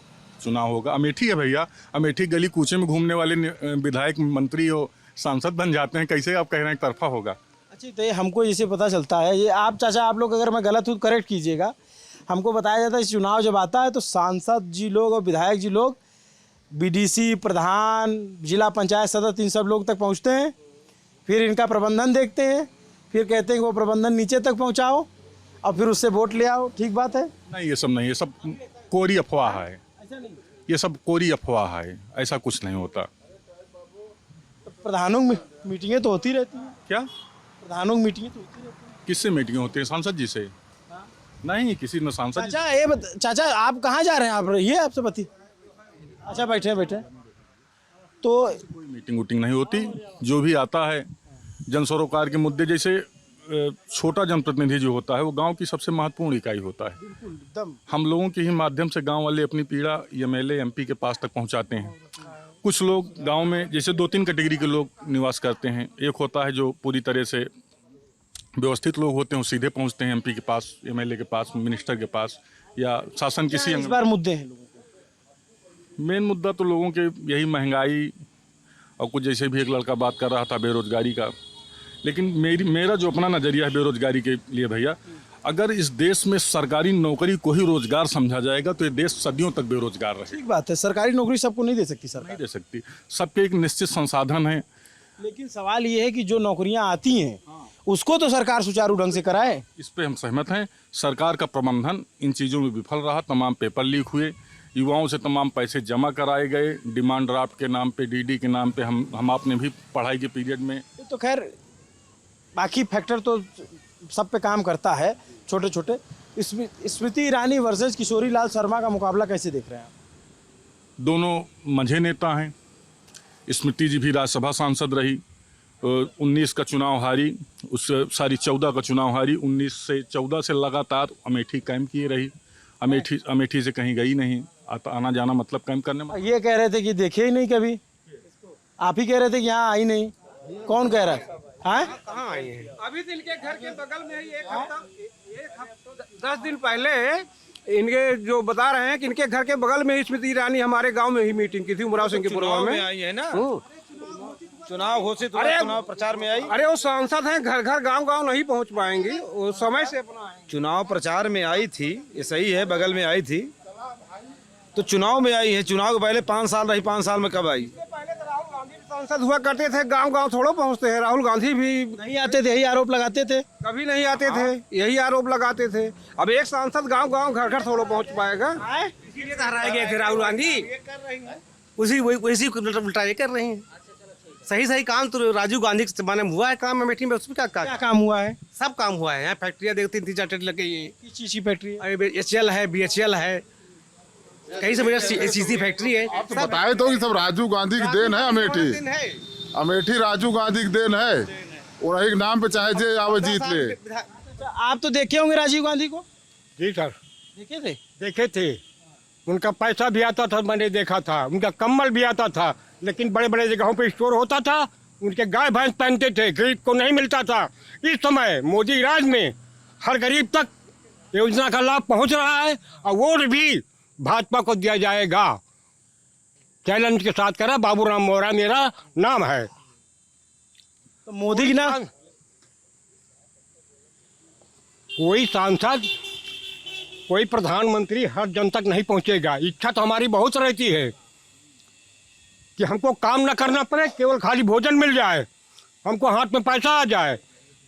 चुनाव होगा। अमेठी है भैया, अमेठी गली कूचे में घूमने वाले विधायक, मंत्री और सांसद बन जाते हैं, कैसे आप कह रहे हैं एक तरफा होगा? अच्छा, तो ये हमको जैसे पता चलता है, ये आप चाचा आप लोग अगर मैं गलत हूँ करेक्ट कीजिएगा, हमको बताया जाता है चुनाव जब आता है तो सांसद जी लोग और विधायक जी लोग BDC, प्रधान, जिला पंचायत सदस्य, इन सब लोग तक पहुंचते हैं, फिर इनका प्रबंधन देखते हैं, फिर कहते हैं कि वो प्रबंधन नीचे तक पहुंचाओ और फिर उससे वोट ले आओ। ठीक बात है? नहीं, ये सब नहीं, ये सब कोरी अफवाह है। ये सब कोरी अफवाह है, ऐसा कुछ नहीं होता। तो प्रधानों में मीटिंगें तो होती रहती हैं। क्या प्रधानों की मीटिंगें तो होती रहती हैं? किससे मीटिंग होती है? सांसद जी से? नहीं, किसी न सांसद जी। चाचा चाचा आप कहाँ जा रहे हैं? आप रहिए, आपसे बती। अच्छा बैठे। तो कोई मीटिंग वूटिंग नहीं होती। जो भी आता है जन सरोकार के मुद्दे, जैसे छोटा जनप्रतिनिधि जो होता है वो गांव की सबसे महत्वपूर्ण इकाई होता है। एकदम हम लोगों के ही माध्यम से गांव वाले अपनी पीड़ा MLA MP के पास तक पहुंचाते हैं। कुछ लोग गांव में जैसे 2-3 कैटेगरी के लोग निवास करते हैं। एक होता है जो पूरी तरह से व्यवस्थित लोग होते हैं, वो सीधे पहुंचते हैं MP के पास, MLA के पास, मिनिस्टर के पास, या शासन किसी। इस बार मुद्दे हैं लोगों के? मेन मुद्दा तो लोगों के यही महंगाई और कुछ जैसे भी एक लड़का बात कर रहा था बेरोजगारी का। लेकिन मेरा जो अपना नज़रिया है बेरोजगारी के लिए भैया, अगर इस देश में सरकारी नौकरी को ही रोजगार समझा जाएगा तो ये देश सदियों तक बेरोजगार रहेगा। ठीक बात है, सरकारी नौकरी सबको नहीं दे सकती सरकार। नहीं दे सकती, सबके एक निश्चित संसाधन है। लेकिन सवाल ये है कि जो नौकरियां आती हैं उसको तो सरकार सुचारू ढंग से कराए। इस पे हम सहमत हैं। सरकार का प्रबंधन इन चीज़ों में विफल रहा। तमाम पेपर लीक हुए, युवाओं से तमाम पैसे जमा कराए गए, डिमांड ड्राफ्ट के नाम पे, DD के नाम पे। हम आपने भी पढ़ाई के पीरियड में तो खैर बाकी फैक्टर तो सब पे काम करता है, छोटे छोटे। स्मृति ईरानी वर्सेस किशोरी लाल शर्मा का मुकाबला कैसे देख रहे हैं आप? दोनों मंझे नेता हैं। स्मृति जी भी राज्यसभा सांसद रही, 19 का चुनाव हारी, 14 का चुनाव हारी। 19 से 14 से लगातार अमेठी कायम किए रही। अमेठी से कहीं गई नहीं, आना जाना मतलब कायम करने में। ये कह रहे थे कि देखे ही नहीं कभी, आप ही कह रहे थे कि यहाँ आई नहीं। कौन कह रहा है? कहाँ आई है? अभी तो इनके घर के बगल में ही एक हफ्ता 10 दिन पहले इनके जो बता रहे हैं कि इनके घर के बगल में स्मृति ईरानी हमारे गांव में ही मीटिंग की थी, उमराव सिंह के पुरवा में आई है ना। चुनाव घोषित, चुनाव प्रचार में आई। अरे वो सांसद हैं, घर घर गांव गांव नहीं पहुंच पाएंगी, वो समय से अपना चुनाव प्रचार में आई थी, ये सही है, बगल में आई थी तो चुनाव में आई है। चुनाव के पहले 5 साल रही, 5 साल में कब आई? पहले तो राहुल गांधी भी सांसद हुआ करते थे, गांव गांव थोड़ा पहुंचते हैं। राहुल गांधी भी नहीं आते थे, यही आरोप लगाते थे। कभी नहीं आते थे, यही आरोप लगाते थे। अब एक सांसद गांव गांव घर घर थोड़ा पहुंच पाएगा, इसीलिए तो हराए गए थे राहुल गांधी। उसी उल्टा कर रही हैं। सही काम तो राजीव गांधी के जमाने में हुआ है काम अमेठी में। उसमें क्या काम हुआ है? सब काम हुआ है। यहाँ फैक्ट्रियाँ देखते 3-4 ट्रेड लग गई हैं। किस चीज़ की फैक्ट्री? HL है, BHL है, कहीं से मेरा SCC फैक्ट्री है। आप तो बताए तो कि सब राजीव गांधी की देन है। अमेठी राजीव गांधी की देन है। और एक नाम पे चाहे जे आवे जीत ले। आप तो देखे होंगे राजीव गांधी को? जी सर, देखे थे? देखे थे। उनका पैसा भी आता था, मैंने देखा था। उनका कम्बल भी आता था, लेकिन बड़े बड़े जगहों पे स्टोर होता था। उनके गाय भैंस पहनते थे, गरीब को नहीं मिलता था। इस समय मोदी राज में हर गरीब तक योजना का लाभ पहुंच रहा है और वोट भी भाजपा को दिया जाएगा। चैलेंज के साथ करा, बाबूराम मोहरा मेरा नाम है। तो मोदी की ना कोई सांसद कोई प्रधानमंत्री हर जन तक नहीं पहुंचेगा। इच्छा तो हमारी बहुत रहती है कि हमको काम न करना पड़े, केवल खाली भोजन मिल जाए, हमको हाथ में पैसा आ जाए।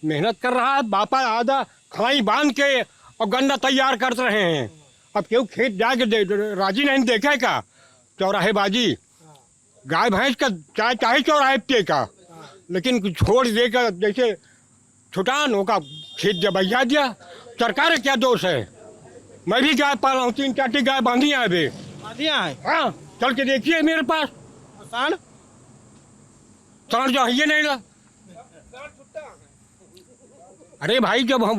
मेहनत कर रहा है बापा, आधा खाई बांध के और गन्ना तैयार कर रहे हैं। अब क्यों खेत जाके राजी नहीं देखेगा, चौराहे बाजी गाय भैंस का चाहे चौराहे पे का, लेकिन छोड़ देकर जैसे छुटान होगा खेत जब भैया दिया। सरकार का क्या दोष है? मैं भी गाय पाला हूँ, 3-4 गाय बांधी हैं अभी। बांधियाँ हैं? हाँ, चल के देखिए मेरे पास। सांड सांड जो है नहीं रहा। अरे भाई जब हम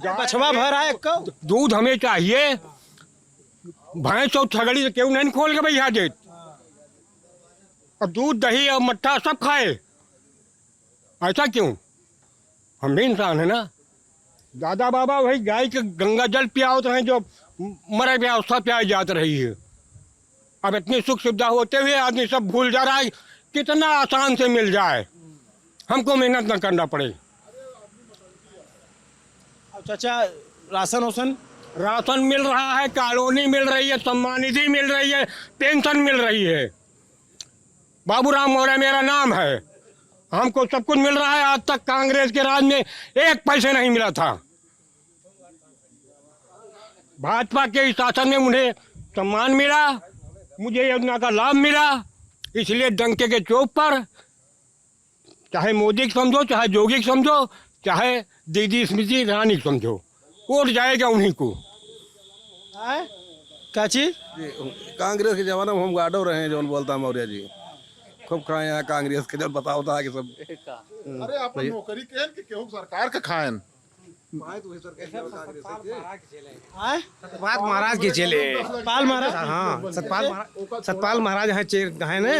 बछवा भर है का दूध हमें चाहिए, भैंस और छगड़ी क्यों नहीं खोल के भैया दे, और दूध दही और मट्ठा सब खाए, ऐसा क्यों? हम भी इंसान है ना। दादा बाबा वही गाय के गंगा जल पियावत हैं जो मरे व्यवस्था पियाई जाती रही है। अब इतनी सुख सुविधा होते हुए आदमी सब भूल जा रहा है, कितना आसान से मिल जाए, हमको मेहनत न करना पड़े। अब चाचा राशन राशन मिल रहा है, कॉलोनी मिल रही है, सम्मान निधि मिल रही है, पेंशन मिल रही है। बाबूराम मौर्य मेरा नाम है, हमको सब कुछ मिल रहा है। आज तक कांग्रेस के राज में 1 पैसे नहीं मिला था। भाजपा के शासन में मुझे सम्मान मिला, मुझे योजना का लाभ मिला, इसलिए डंके के चौक पर चाहे मोदी को समझो, चाहे जोगी को समझो, चाहे दीदी स्मृति ईरानी को समझो, वोट जाएगा उन्हीं को। क्या चीज? कांग्रेस के जमाने में हम गार्डो रहे हैं, जो बोलता मौर्य जी खूब खाए हैं कांग्रेस के, जब बताओ था कि सब। अरे आप नौकरी के केहू सरकार के खाएं। महाराज के चेले, सतपाल महाराज। हाँ, सतपाल महाराज है ना,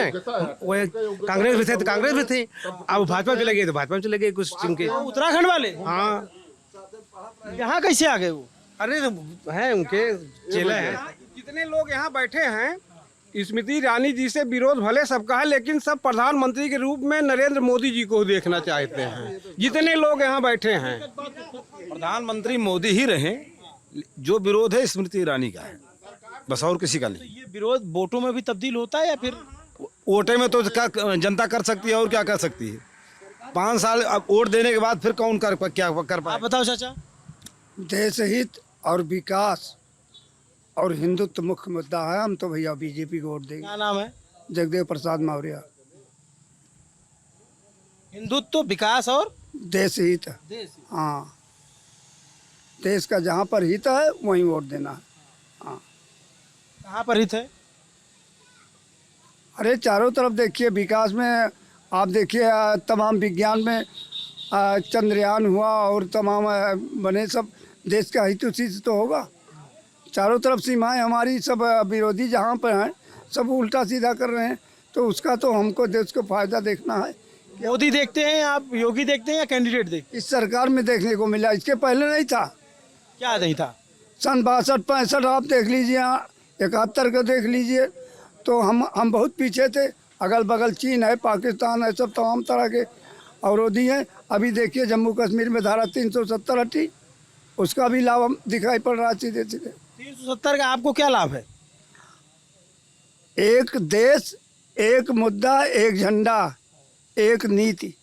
वो कांग्रेस में थे तो कांग्रेस में थे, अब भाजपा चले गए तो भाजपा में चले गए कुछ टीम के। उत्तराखंड वाले? हाँ। यहाँ कैसे आ गए वो? अरे है उनके चेले हैं। जितने लोग यहाँ बैठे हैं, स्मृति ईरानी जी से विरोध भले सबका है, लेकिन सब प्रधानमंत्री के रूप में नरेंद्र मोदी जी को देखना चाहते हैं। जितने लोग यहाँ बैठे हैं, प्रधानमंत्री मोदी ही रहे, जो विरोध है स्मृति ईरानी का है, बस और किसी का नहीं। ये विरोध वोटों में भी तब्दील होता है या फिर? वोटे में तो क्या जनता कर सकती है और क्या कर सकती है? 5 साल अब वोट देने के बाद फिर कौन क्या कर पाए? आप बताओ चाचा। देश हित और विकास और हिंदुत्व मुख्य मुद्दा है। हम तो भैया बीजेपी को वोट देंगे। क्या नाम है? जगदेव प्रसाद मौर्य। हिंदुत्व, विकास और देश हित। हाँ, देश का जहाँ पर हित है वहीं वोट देना है। हाँ। कहाँ पर हित है? अरे चारों तरफ देखिए, विकास में आप देखिए, तमाम विज्ञान में चंद्रयान हुआ और तमाम बने, सब देश का हित उसी से तो होगा। चारों तरफ सीमाएं हमारी, सब विरोधी जहाँ पर हैं सब उल्टा सीधा कर रहे हैं, तो उसका तो हमको देश को फायदा देखना है। मोदी देखते हैं आप, योगी देखते हैं या कैंडिडेट देखते हैं? इस सरकार में देखने को मिला, इसके पहले नहीं था। क्या नहीं था? सन 62-65 आप देख लीजिए, 71 को देख लीजिए, तो हम बहुत पीछे थे। अगल बगल चीन है, पाकिस्तान है, सब तमाम तरह के अवरोधी हैं। अभी देखिए जम्मू कश्मीर में धारा 370 हटी, उसका भी लाभ दिखाई पड़ रहा है सीधे सीधे। 370 का आपको क्या लाभ है? एक देश, एक मुद्दा, एक झंडा, एक नीति।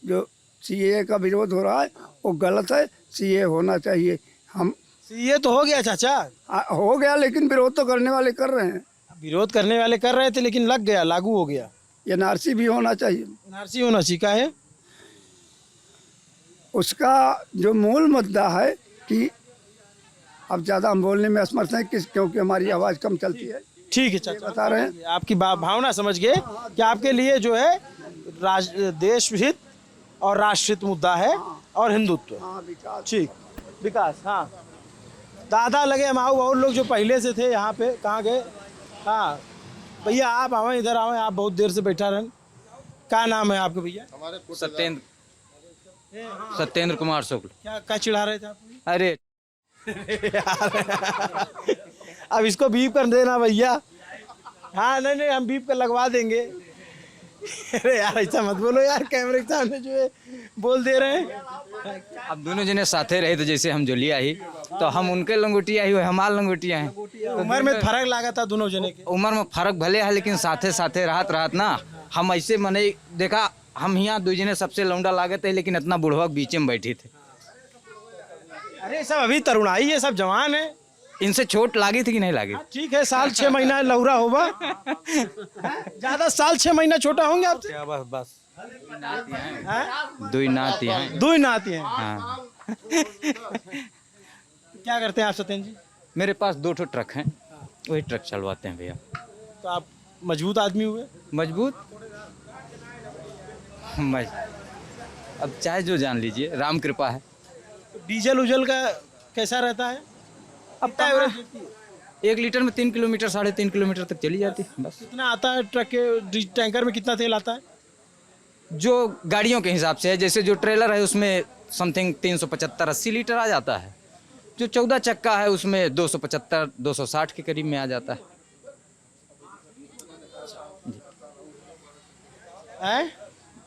जो सीए का विरोध हो रहा है वो गलत है, सीए होना चाहिए। हम सीए तो हो गया चाचा। हो गया, लेकिन विरोध तो करने वाले कर रहे हैं। विरोध करने वाले कर रहे थे, लेकिन लग गया, लागू हो गया। एनआरसी भी होना चाहिए। एनआरसी होना चाहिए। क्या है उसका जो मूल मुद्दा है कि अब ज़्यादा हम बोलने में असमर्थ हैं, क्योंकि हमारी आवाज़ कम चलती है। ठीक है चाचा, बता रहे हैं। आपकी भावना समझ गए कि आपके लिए जो है देश हित और राष्ट्रहित मुद्दा है और हिंदुत्व। ठीक, विकास। हाँ, दादा लगे हम आओ, और लोग जो पहले से थे यहाँ पे कहाँ गए? हाँ भैया, आप आवे, इधर आवे, आप बहुत देर से बैठा रहें। क्या नाम है आपका भैया? सत्येंद्र कुमार शुक्ल। क्या चिढ़ा रहे थे आप? अरे अब इसको बीप कर देना भैया। हाँ, नहीं हम बीप कर लगवा देंगे। अरे यार ऐसा मत बोलो यार, कैमरे के सामने जो है बोल दे रहे हैं। अब दोनों जने साथे रहे तो जैसे हम जोलिया ही तो हम उनके लंगोटिया ही हमार लंगोटिया हैं। उम्र में फर्क लगा था दोनों जने के। उम्र में फर्क भले है लेकिन साथे साथे रहत ना। हम ऐसे मने देखा हम यहाँ दो जने सबसे लौंडा लागत है लेकिन इतना बुढ़वा बीच में बैठे थे। अरे सब अभी तरुणाई है, सब जवान है। इनसे चोट लागी थी कि नहीं लागी? ठीक है, साल 6 महीना लौरा होगा। ज्यादा साल 6 महीना छोटा होंगे आपसे। क्या बस दुई नाती हैं। दो ही नाती हैं। हाँ। क्या करते हैं आप सत्येंद्र जी? मेरे पास 2 ठो ट्रक हैं, वही ट्रक चलवाते हैं भैया। तो आप मजबूत आदमी हुए। मजबूत अब चाहे जो जान लीजिए, राम कृपा है। तो डीजल उजल का कैसा रहता है? अब एवरेज 1 लीटर में 3 किलोमीटर 3.5 किलोमीटर तक चली जाती है बस। कितना आता है ट्रक के टैंकर में, कितना तेल आता है? जो गाड़ियों के हिसाब से है, जैसे जो ट्रेलर है उसमें समथिंग 375-80 लीटर आ जाता है। जो 14 चक्का है उसमें 275-260 के करीब में आ जाता है।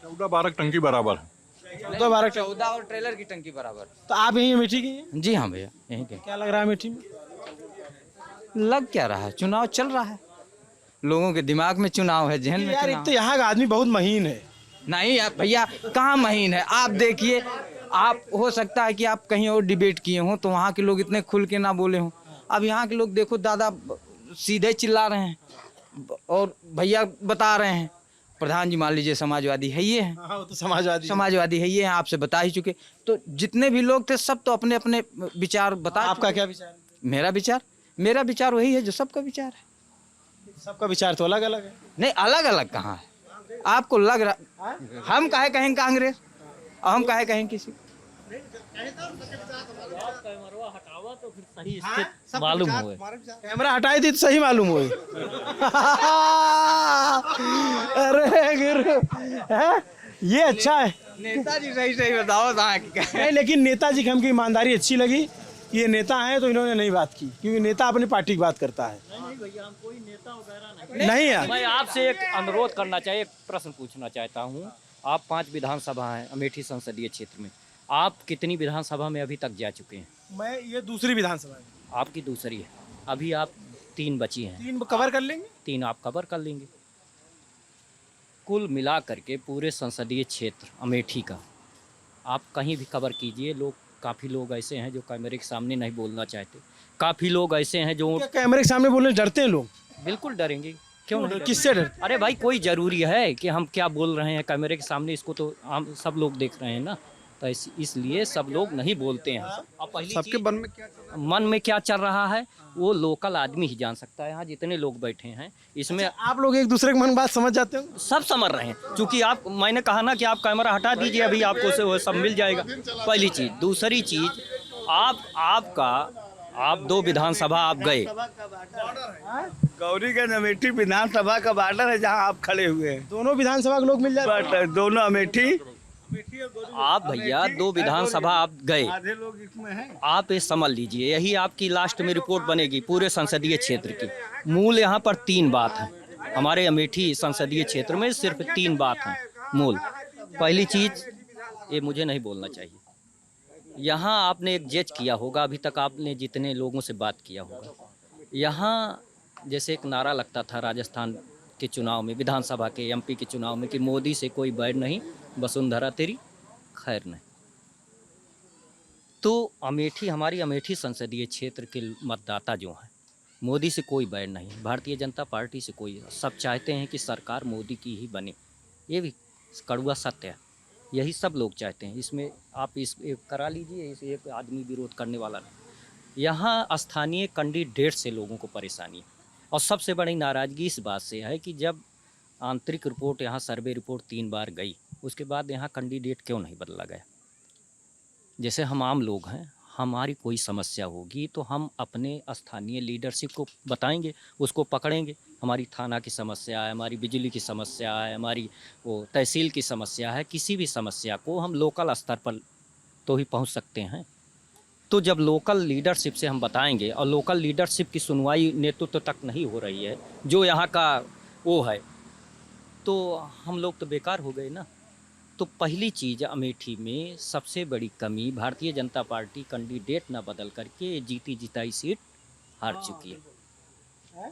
14-12 टंकी बराबर है। 14 और ट्रेलर की टंकी बराबर। तो आप यहीं अमेठी की हैं? जी हाँ भैया, यहीं के। क्या लग रहा है अमेठी में? लग क्या रहा है, चुनाव चल रहा है, लोगों के दिमाग में चुनाव है, जहन में यार एक चुनाव। तो यहाँ का आदमी बहुत महीन है। नहीं यार भैया, कहाँ महीन है? आप देखिए, आप हो सकता है कि आप कहीं और डिबेट किए हों तो वहाँ के लोग इतने खुल के ना बोले हों। अब यहाँ के लोग देखो, दादा सीधे चिल्ला रहे हैं और भैया बता रहे हैं। प्रधान जी मान लीजिए समाजवादी है ये हैं। हाँ, वो तो समाजवादी है ये हैं, आपसे बता ही चुके। तो जितने भी लोग थे सब तो अपने अपने विचार बता। आपका क्या विचार है? मेरा विचार वही है जो सबका विचार है। सबका विचार तो अलग अलग है। नहीं, अलग अलग कहाँ है? आपको लग रहा हम काहे कहें कांग्रेस और हम काहे कहें किसी। मालूम हुए, कैमरा हटाई थी तो सही मालूम हुए। अरे गुरु, ये अच्छा है। नेताजी सही बताओ। नहीं, लेकिन नेताजी की हमकी ईमानदारी अच्छी लगी। ये नेता हैं तो इन्होंने नहीं बात की, क्योंकि नेता अपनी पार्टी की बात करता है। नहीं यार, मैं आपसे एक अनुरोध करना चाहिए, एक प्रश्न पूछना चाहता हूँ। आप 5 विधानसभा हैं अमेठी संसदीय क्षेत्र में, आप कितनी विधानसभा में अभी तक जा चुके हैं? मैं ये दूसरी विधानसभा है। आपकी दूसरी है, अभी आप 3 बची हैं। 3 कवर कर लेंगे। 3 आप कवर कर लेंगे। कुल मिला करके पूरे संसदीय क्षेत्र अमेठी का आप कहीं भी कवर कीजिए। काफ़ी लोग ऐसे हैं जो कैमरे के सामने नहीं बोलना चाहते, काफ़ी लोग ऐसे हैं जो कैमरे के सामने बोलने डरते हैं लोग। बिल्कुल डरेंगे, क्यों नहीं? किससे डरते? अरे भाई, कोई ज़रूरी है कि हम क्या बोल रहे हैं कैमरे के सामने? इसको तो हम सब लोग देख रहे हैं ना, तो इसलिए सब लोग नहीं बोलते हैं। अब पहली सबके मन में क्या चल रहा है वो लोकल आदमी ही जान सकता है। यहाँ जितने लोग बैठे हैं इसमें आप लोग एक दूसरे के मन बात समझ जाते हो? सब समझ रहे हैं, क्योंकि मैंने कहा ना कि आप कैमरा हटा दीजिए, अभी आपको से वो सब मिल जाएगा। पहली चीज़। दूसरी चीज़, आप 2 विधानसभा आप गए। गौरीगंज अमेठी विधानसभा का बॉर्डर है जहाँ आप खड़े हुए हैं। दोनों विधानसभा के लोग मिल जाते हैं। दोनों अमेठी। आप भैया 2 विधानसभा आप गए, आधे लोग इसमें हैं। आप ये समझ लीजिए, यही आपकी लास्ट में रिपोर्ट बनेगी पूरे संसदीय क्षेत्र की। मूल यहाँ पर 3 बात है। हमारे अमेठी संसदीय क्षेत्र में सिर्फ 3 बात है मूल। पहली चीज़, ये मुझे नहीं बोलना चाहिए, यहाँ आपने एक जज किया होगा, अभी तक आपने जितने लोगों से बात किया होगा, यहाँ जैसे एक नारा लगता था राजस्थान के चुनाव में, विधानसभा के एमपी के चुनाव में, कि मोदी से कोई बैर नहीं, वसुंधरा तेरी खैर नहीं। तो अमेठी, हमारी अमेठी संसदीय क्षेत्र के मतदाता जो हैं, मोदी से कोई बैर नहीं, भारतीय जनता पार्टी से कोई, सब चाहते हैं कि सरकार मोदी की ही बने। ये भी कड़वा सत्य है, यही सब लोग चाहते हैं। इसमें आप इस एक करा लीजिए, इस एक आदमी विरोध करने वाला नहीं। यहाँ स्थानीय कैंडिडेट से लोगों को परेशानी है, और सबसे बड़ी नाराज़गी इस बात से है कि जब आंतरिक रिपोर्ट, यहाँ सर्वे रिपोर्ट 3 बार गई, उसके बाद यहाँ कैंडिडेट क्यों नहीं बदला गया? जैसे हम आम लोग हैं, हमारी कोई समस्या होगी तो हम अपने स्थानीय लीडरशिप को बताएंगे, उसको पकड़ेंगे। हमारी थाना की समस्या है, हमारी बिजली की समस्या है, हमारी वो तहसील की समस्या है, किसी भी समस्या को हम लोकल स्तर पर तो ही पहुंच सकते हैं। तो जब लोकल लीडरशिप से हम बताएंगे, और लोकल लीडरशिप की सुनवाई नेतृत्व तक नहीं हो रही है, जो यहाँ का वो है तो हम लोग तो बेकार हो गए ना। तो पहली चीज़ अमेठी में सबसे बड़ी कमी, भारतीय जनता पार्टी कैंडिडेट ना बदल करके जीती जिताई सीट हार चुकी है।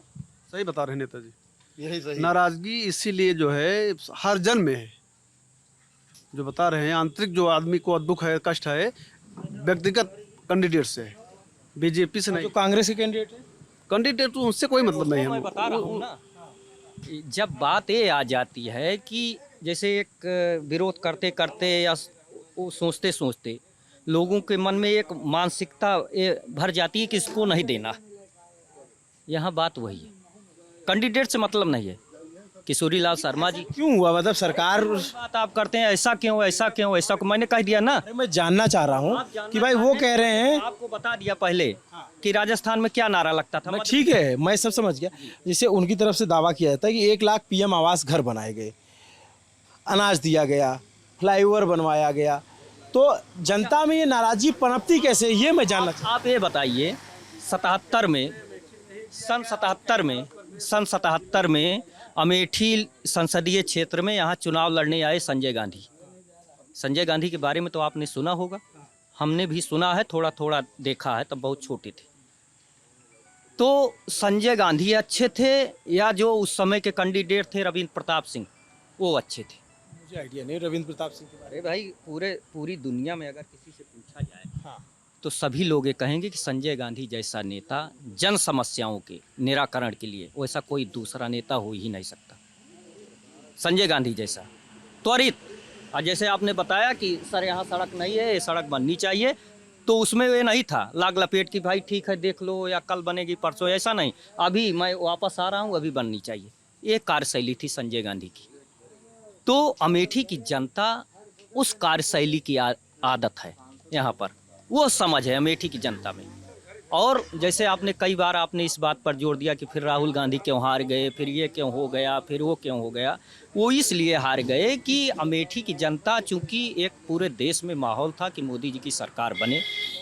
सही बता रहे हैं नेताजी, यही सही। नाराजगी इसीलिए जो है हर जन में है, जो बता रहे हैं आंतरिक जो आदमी को दुख है, कष्ट है, व्यक्तिगत कैंडिडेट से है, बीजेपी से नहीं। जो कांग्रेस के कैंडिडेट है, कैंडिडेट तो उनसे कोई मतलब नहीं है। मैं बता रहा हूँ ना, जब बात ये आ जाती है कि जैसे एक विरोध करते करते या वो सोचते सोचते लोगों के मन में एक मानसिकता ये भर जाती है कि इसको नहीं देना। यहाँ बात वही है, कैंडिडेट से मतलब नहीं है। किशोरी लाल शर्मा जी क्यों हुआ, मतलब सरकार बात आप करते हैं ऐसा क्यों ऐसा क्यों ऐसा क्यों, मैंने कह दिया ना। मैं जानना चाह रहा हूँ कि भाई वो कह रहे हैं, आपको बता दिया पहले कि राजस्थान में क्या नारा लगता था। मैं ठीक है, मैं सब समझ गया। जैसे उनकी तरफ से दावा किया जाता है कि 1 लाख PM आवास घर बनाए गए, अनाज दिया गया, फ्लाईओवर बनवाया गया, तो जनता में ये नाराजगी पनपती कैसे, ये मैं जानना चाहता हूँ। आप ये बताइए, 77 में सन 77 में अमेठी संसदीय क्षेत्र में यहाँ चुनाव लड़ने आए संजय गांधी। संजय गांधी के बारे में तो आपने सुना होगा, हमने भी सुना है, थोड़ा थोड़ा देखा है, तब बहुत छोटे थे। तो संजय गांधी अच्छे थे या जो उस समय के कैंडिडेट थे रविंद्र प्रताप सिंह, वो अच्छे थे? मुझे आइडिया नहीं रविंद्र प्रताप सिंह के बारे अरे भाई, पूरी दुनिया में अगर किसी से पूछा जाए तो सभी लोग ये कहेंगे कि संजय गांधी जैसा नेता जन समस्याओं के निराकरण के लिए वैसा कोई दूसरा नेता हो ही नहीं सकता। संजय गांधी जैसा त्वरित, और जैसे आपने बताया कि सर यहाँ सड़क नहीं है, ये सड़क बननी चाहिए, तो उसमें ये नहीं था लाग लपेट की भाई ठीक है देख लो या कल बनेगी परसों, ऐसा नहीं, अभी मैं वापस आ रहा हूँ, अभी बननी चाहिए। ये कार्यशैली थी संजय गांधी की। तो अमेठी की जनता उस कार्यशैली की आदत है, यहाँ पर वो समझ है अमेठी की जनता में। और जैसे आपने कई बार आपने इस बात पर जोर दिया कि फिर राहुल गांधी क्यों हार गए, फिर ये क्यों हो गया, फिर वो क्यों हो गया, वो इसलिए हार गए कि अमेठी की जनता, चूंकि एक पूरे देश में माहौल था कि मोदी जी की सरकार बने,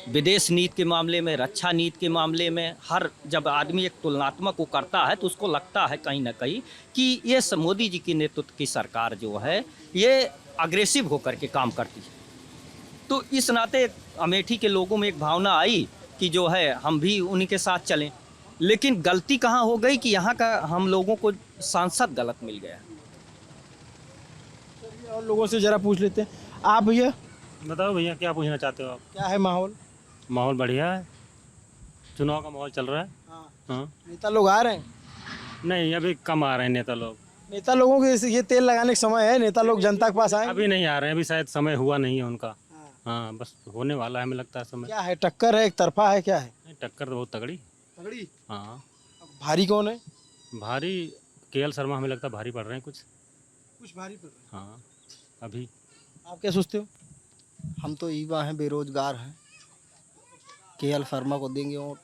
विदेश नीति के मामले में, रक्षा नीति के मामले में, हर जब आदमी एक तुलनात्मक को करता है तो उसको लगता है कहीं ना कहीं कि ये मोदी जी की नेतृत्व की सरकार जो है ये अग्रेसिव होकर के काम करती है। तो इस नाते अमेठी के लोगों में एक भावना आई कि जो है हम भी उन्हीं के साथ चलें। लेकिन गलती कहाँ हो गई कि यहाँ का हम लोगों को सांसद गलत मिल गया। और लोगों से जरा पूछ लेते हैं। आप भैया बताओ भैया, क्या पूछना चाहते हो आप? क्या है माहौल? माहौल बढ़िया है, चुनाव का माहौल चल रहा है। हाँ। नेता लोग आ रहे हैं? नहीं, अभी कम आ रहे हैं नेता लोग। नेता लोगों के ये तेल लगाने का समय है, नेता लोग जनता के पास आए? अभी नहीं आ रहे हैं, अभी शायद समय हुआ नहीं है उनका। हाँ, बस होने वाला है, हमें लगता है समय। क्या है, टक्कर है, एक तरफा है, क्या है? टक्कर तो बहुत तगड़ी। तगड़ी? हाँ। भारी कौन है? भारी KL शर्मा, हमें लगता है भारी पड़ रहे हैं कुछ भारी पड़ रहे हैं। हाँ अभी। आप क्या सोचते हो? हम तो युवा हैं, बेरोजगार हैं, KL शर्मा को देंगे वोट।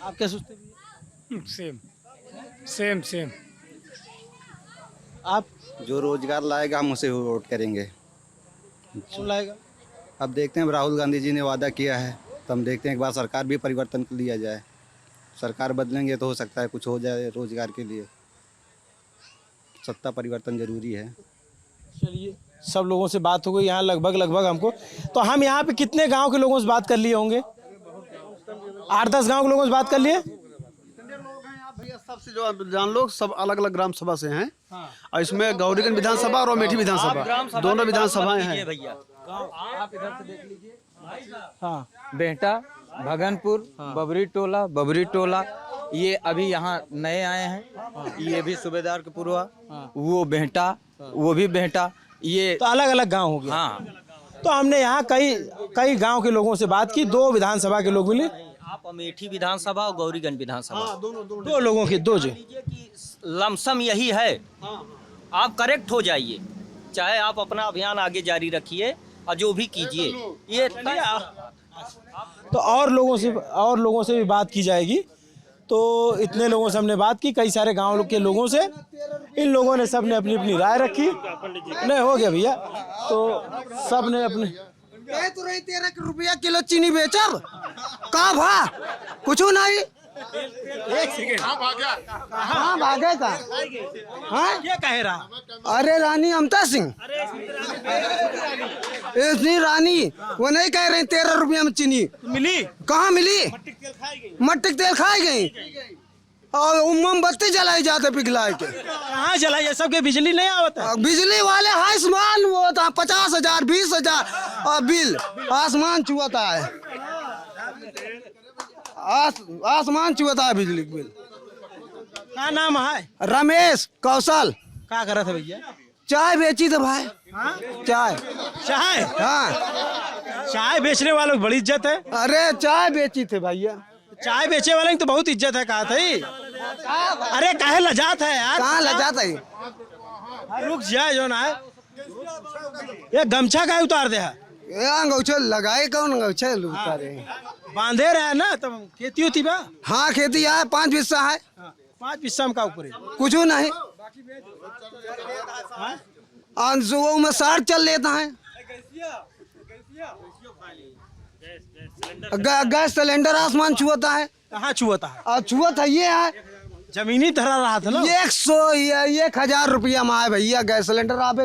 आप क्या सोचते हो? सेम। आप? जो रोजगार लाएगा हम उसे वोट करेंगे। कौन लाएगा? अब देखते हैं, राहुल गांधी जी ने वादा किया है, तो हम देखते हैं एक बार सरकार भी परिवर्तन कर लिया जाए। सरकार बदलेंगे तो हो सकता है कुछ हो जाए रोजगार के लिए। सत्ता परिवर्तन जरूरी है। चलिए, सब लोगों से बात हो गई यहाँ लगभग हमको। तो हम यहाँ पे कितने गांव के लोगों से बात कर लिए होंगे? 8-10 गांव के लोगों से बात कर लिए। भैया सबसे जो जान लोग सब अलग अलग ग्राम सभा से हैं। और इसमें गौरीगंज विधानसभा और अमेठी विधानसभा, दोनों विधानसभाएं हैं। आप इधर से देख लीजिए। हाँ, बेहटा, भगनपुर, बबरी टोला, ये अभी यहाँ नए आए हैं। ये भी सूबेदार के पूर्वा, वो बेहटा, वो भी बेहटा, ये तो अलग अलग गांव हो गया। हाँ, तो हमने यहाँ कई गांव के लोगों से बात की, 2 विधानसभा के लोग मिले। आप अमेठी विधानसभा और गौरीगंज विधानसभा, दो लोगों की, दो जो लमसम यही है। आप करेक्ट हो जाइए, चाहे आप अपना अभियान आगे जारी रखिए और जो भी कीजिए। ये तो और लोगों से भी बात की जाएगी। तो इतने लोगों से हमने बात की, कई सारे गांव के लोगों से। इन लोगों ने सब ने अपनी अपनी राय रखी। नहीं हो गया भैया, तो सब ने अपने 13 रुपया किलो चीनी बेचब का भा कुछ नहीं। एक सेकंड कहाँ भागे का? हाँ क्या कह रहा? अरे रानी ममता सिंह, इतनी रानी वो नहीं कह रही 13 रुपया में चीनी मिली? कहाँ मिली? मट्टी तेल खाई गई और मोमबत्ती जलाई जाते पिघलाए के। कहाँ जलाई है? सबके बिजली नहीं आवता? बिजली वाले आसमान वो होता 50,000 20,000 और बिल आसमान छुआता है। आसमान छुआता है बिजली बिल। क्या नाम है? रमेश कौशल। क्या कर रहा था भैया? चाय बेची थे भाई। चाय चाय? हाँ चाय बेचने वालों की बड़ी इज्जत है। अरे चाय बेची थे भैया। चाय बेचे वाले की तो बहुत इज्जत है। कहा था अरे काहे लजात है यार? कहाँ लजात है? रुक जाए जो ना है। ये गमछा का उतार दे है? अंगूछा लगाए कौन अंगूछा उतारे? बांधे रहे ना तब खेती होती बा? हाँ खेती है 5 हिस्सा है। 5 हिस्सा में का ऊपर है? कुछ नहीं वो में 60 चल लेता है। गैस सिलेंडर आसमान छुआता है। कहाँ छुआता है? छुआता ये है जमीनी धरा रहा था ना। 1,000 रुपया में है भैया गैस सिलेंडर। आप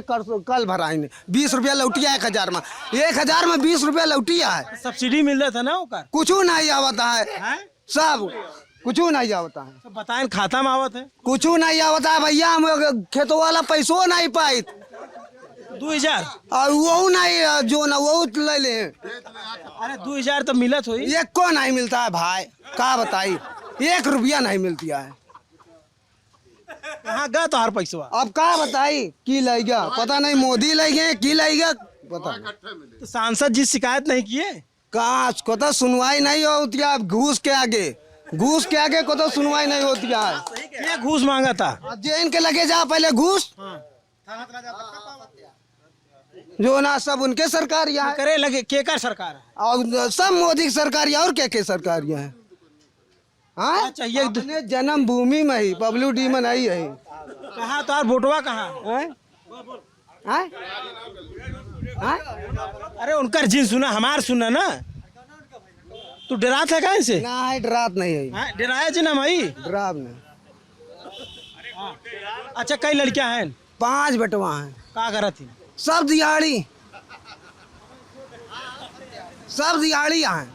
कल भराए 20 रुपया लौटिया 1,000 में। 1,000 में 20 रुपया लौटिया है। सब्सिडी मिल रहा था ना ओकर? कुछ नहीं आवता है सब कुछ नहीं आवता है। तो बताएं खाता में आवत है? कुछ नहीं आवता है भैया। हम खेतों वाला पैसो नहीं पाई 2000 और वो नहीं जो ना वो ले ले। अरे 2000 तो मिलत हुई। एक को नहीं मिलता है भाई। क्या बताई 1 रुपया नहीं मिलती है। कहाँ गया तो हर पैसा? अब क्या बताई की लेगा पता नहीं। मोदी लेंगे की लेगा पता नहीं। तो सांसद जी शिकायत नहीं किए? कहाँ को तो सुनवाई नहीं होती है। घूस के आगे को तो सुनवाई नहीं होती है। ये घूस मांगा था? जेन के लगे जा पहले घूस जो ना सब उनके सरकार यहाँ करे लगे। केकर सरकार है? और सब मोदी की सरकार और क्या सरकार है। हाँ चाहिए अपने जन्मभूमि में ही बबलू डी में नहीं है। कहाँ तो वोटवा कहाँ? अरे उनका जिन सुना हमार सुना ना। तू डरात है कहीं से? ना डरात नहीं है। डराया जी ना भाई? डराव नहीं। अच्छा कई लड़कियां हैं? 5 बेटवा हैं। क्या करा थी? सब दिहाड़ी हैं।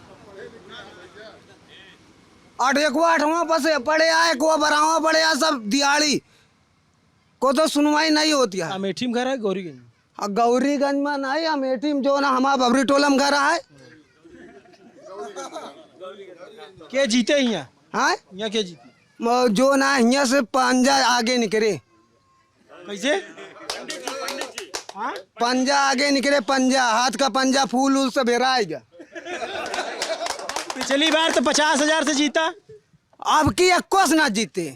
8वां बस पड़े आए को 12वां पड़े आ सब दिहाड़ी को तो सुनवाई नहीं होती है। अमेठी में घर है गौरीगंज? गौरीगंज में नहीं अमेठी में जो ना हमारा बबरी टोला में घर है। के जीते यहाँ? हाँ यहाँ के जीते? जो ना यहाँ से पंजा आगे निकले। कैसे? पंजा आगे निकले। पंजा हाथ का पंजा फूल से भेराएगा। पिछली बार तो 50,000 से जीता। अब की 21 ना जीते।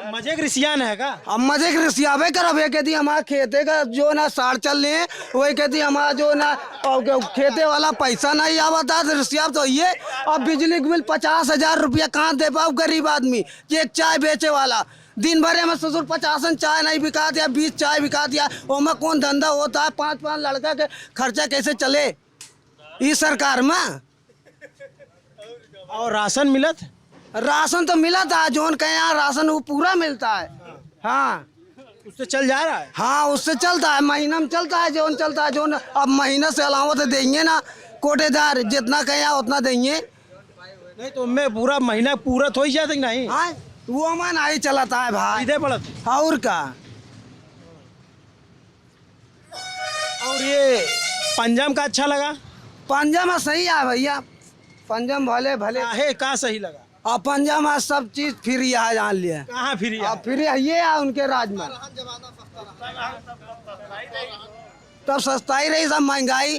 मजे रिसियान है का? अब मजे के रिसियावे कर। अब कहती हमारा खेते का जो ना 60 चल रहे हैं वही कहती हमारा जो ना खेते वाला पैसा नहीं आवता तो रिसियाव तो ये। अब बिजली बिल 50,000 रुपया कहाँ दे पाओ गरीब आदमी। एक चाय बेचे वाला दिन भर में ससुर 50 चाय नहीं बिका दिया 20 चाय बिका दिया। ओमा कौन धंधा होता है? 5 लड़का के खर्चा कैसे चले इस सरकार में? और राशन मिलत? राशन तो मिला था जोन कहे यहाँ राशन वो पूरा मिलता है। हाँ उससे चल जा रहा है? हाँ उससे चलता है। महीना में चलता है जोन चलता है जोन। अब महीना से अलावा तो देंगे ना कोटेदार जितना कहे यहाँ उतना देंगे। नहीं तो मैं पूरा महीना पूरा तो ही जाते नहीं। हाँ वो मन आई चलाता है भाई। सीधे पड़त और का। और ये पंजाब का अच्छा लगा? पंजाब में सही है भैया। पंजाब भले भले है का सही लगा? और पंजाब में सब चीज फ्री है जान लिया। कहाँ फ्री है? फ्री ये है उनके राज में। तब सस्ताई रही सब महंगाई।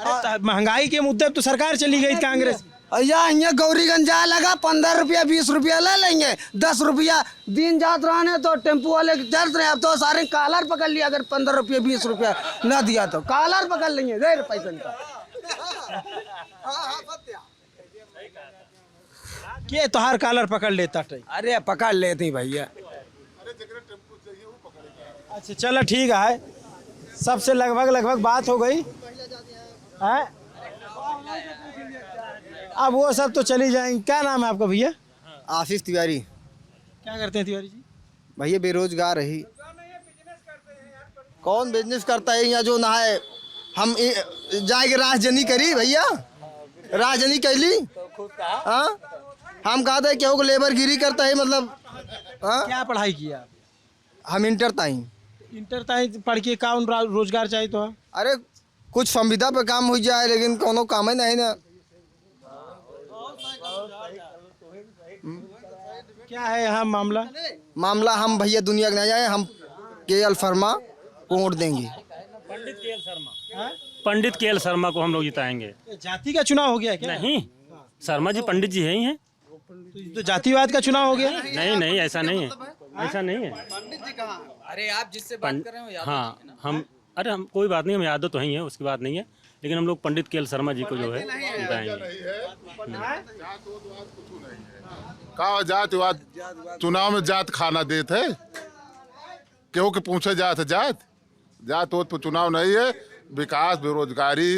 अरे महंगाई के मुद्दे तो सरकार चली गई कांग्रेस। यहाँ गौरीगंज जाए लगा 15 रुपया 20 रुपया ले लेंगे। 10 रुपया दिन जात रहे तो टेम्पो वाले चल रहे। अब तो सारे कालर पकड़ लिया। अगर 15 रुपया 20 रुपया न दिया तो कालर पकड़ लेंगे। दे पैसा के तोहार कालर पकड़ लेता? अरे पकड़ लेती भैया। अच्छा चलो ठीक है। सबसे लगभग बात हो गई है। अब वो सब तो चली जाएंगे। क्या नाम है आपका भैया? आशीष तिवारी। क्या करते हैं तिवारी जी? भैया बेरोजगार रही। कौन बिजनेस करता है यहाँ जो ना है? हम जाके राजजनी करी भैया, राजजनी कैली। हाँ, हम कहा था केहू को लेबरगिरी करता है मतलब। हाँ, क्या पढ़ाई किया? हम इंटर ताई। इंटर ताई पढ़ के कौन रोजगार चाहिए तो? अरे कुछ संविदा पे काम हो जाए, लेकिन कोनो काम ही नहीं ना। क्या है यहाँ मामला? मामला हम भैया दुनिया के नहीं जाए, हम KL शर्मा को वोट देंगे। पंडित KL शर्मा, पंडित KL शर्मा को हम लोग जिताएंगे। जाति का चुनाव हो गया क्या? नहीं, शर्मा जी पंडित जी है ही हैं। तो जातिवाद का चुनाव हो गया? नहीं नहीं, ऐसा नहीं है, ऐसा नहीं है। अरे आप जिससे बात कर रहे हो याद? हाँ, हम कोई बात नहीं, हम यादव तो ही है, उसकी बात नहीं है, लेकिन हम लोग पंडित KL शर्मा जी को जो है जिताएंगे। का जातिवाद चुनाव में जात खाना देते है, केहू के पूछे जात जात वो तो चुनाव नहीं है। विकास बेरोजगारी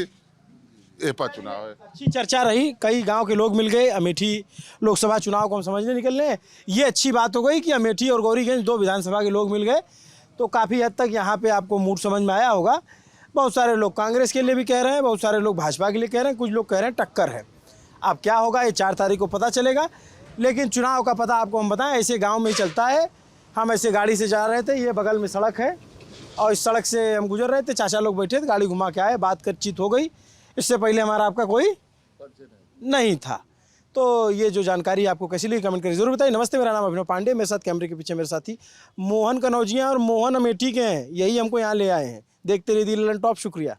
ये पर चुनाव है। अच्छी चर्चा रही, कई गांव के लोग मिल गए। अमेठी लोकसभा चुनाव को हम समझने निकलने, ये अच्छी बात हो गई कि अमेठी और गौरीगंज 2 विधानसभा के लोग मिल गए, तो काफ़ी हद तक यहाँ पे आपको मूड समझ में आया होगा। बहुत सारे लोग कांग्रेस के लिए भी कह रहे हैं, बहुत सारे लोग भाजपा के लिए कह रहे हैं, कुछ लोग कह रहे हैं टक्कर है। अब क्या होगा ये 4 तारीख को पता चलेगा, लेकिन चुनाव का पता आपको हम बताएं ऐसे गाँव में ही चलता है। हम ऐसे गाड़ी से जा रहे थे, ये बगल में सड़क है और इस सड़क से हम गुजर रहे थे, चाचा लोग बैठे थे, गाड़ी घुमा के आए, बातचीत हो गई। इससे पहले हमारा आपका कोई नहीं था। तो ये जो जानकारी आपको कैसी लगी कमेंट करके जरूर बताइए। नमस्ते, मेरा नाम अभिनव पांडे, मेरे साथ कैमरे के पीछे मेरे साथी मोहन कनौजिया और मोहन अमेठी के हैं, यही हमको यहाँ ले आए हैं। देखते रहिए लल्लन टॉप। शुक्रिया।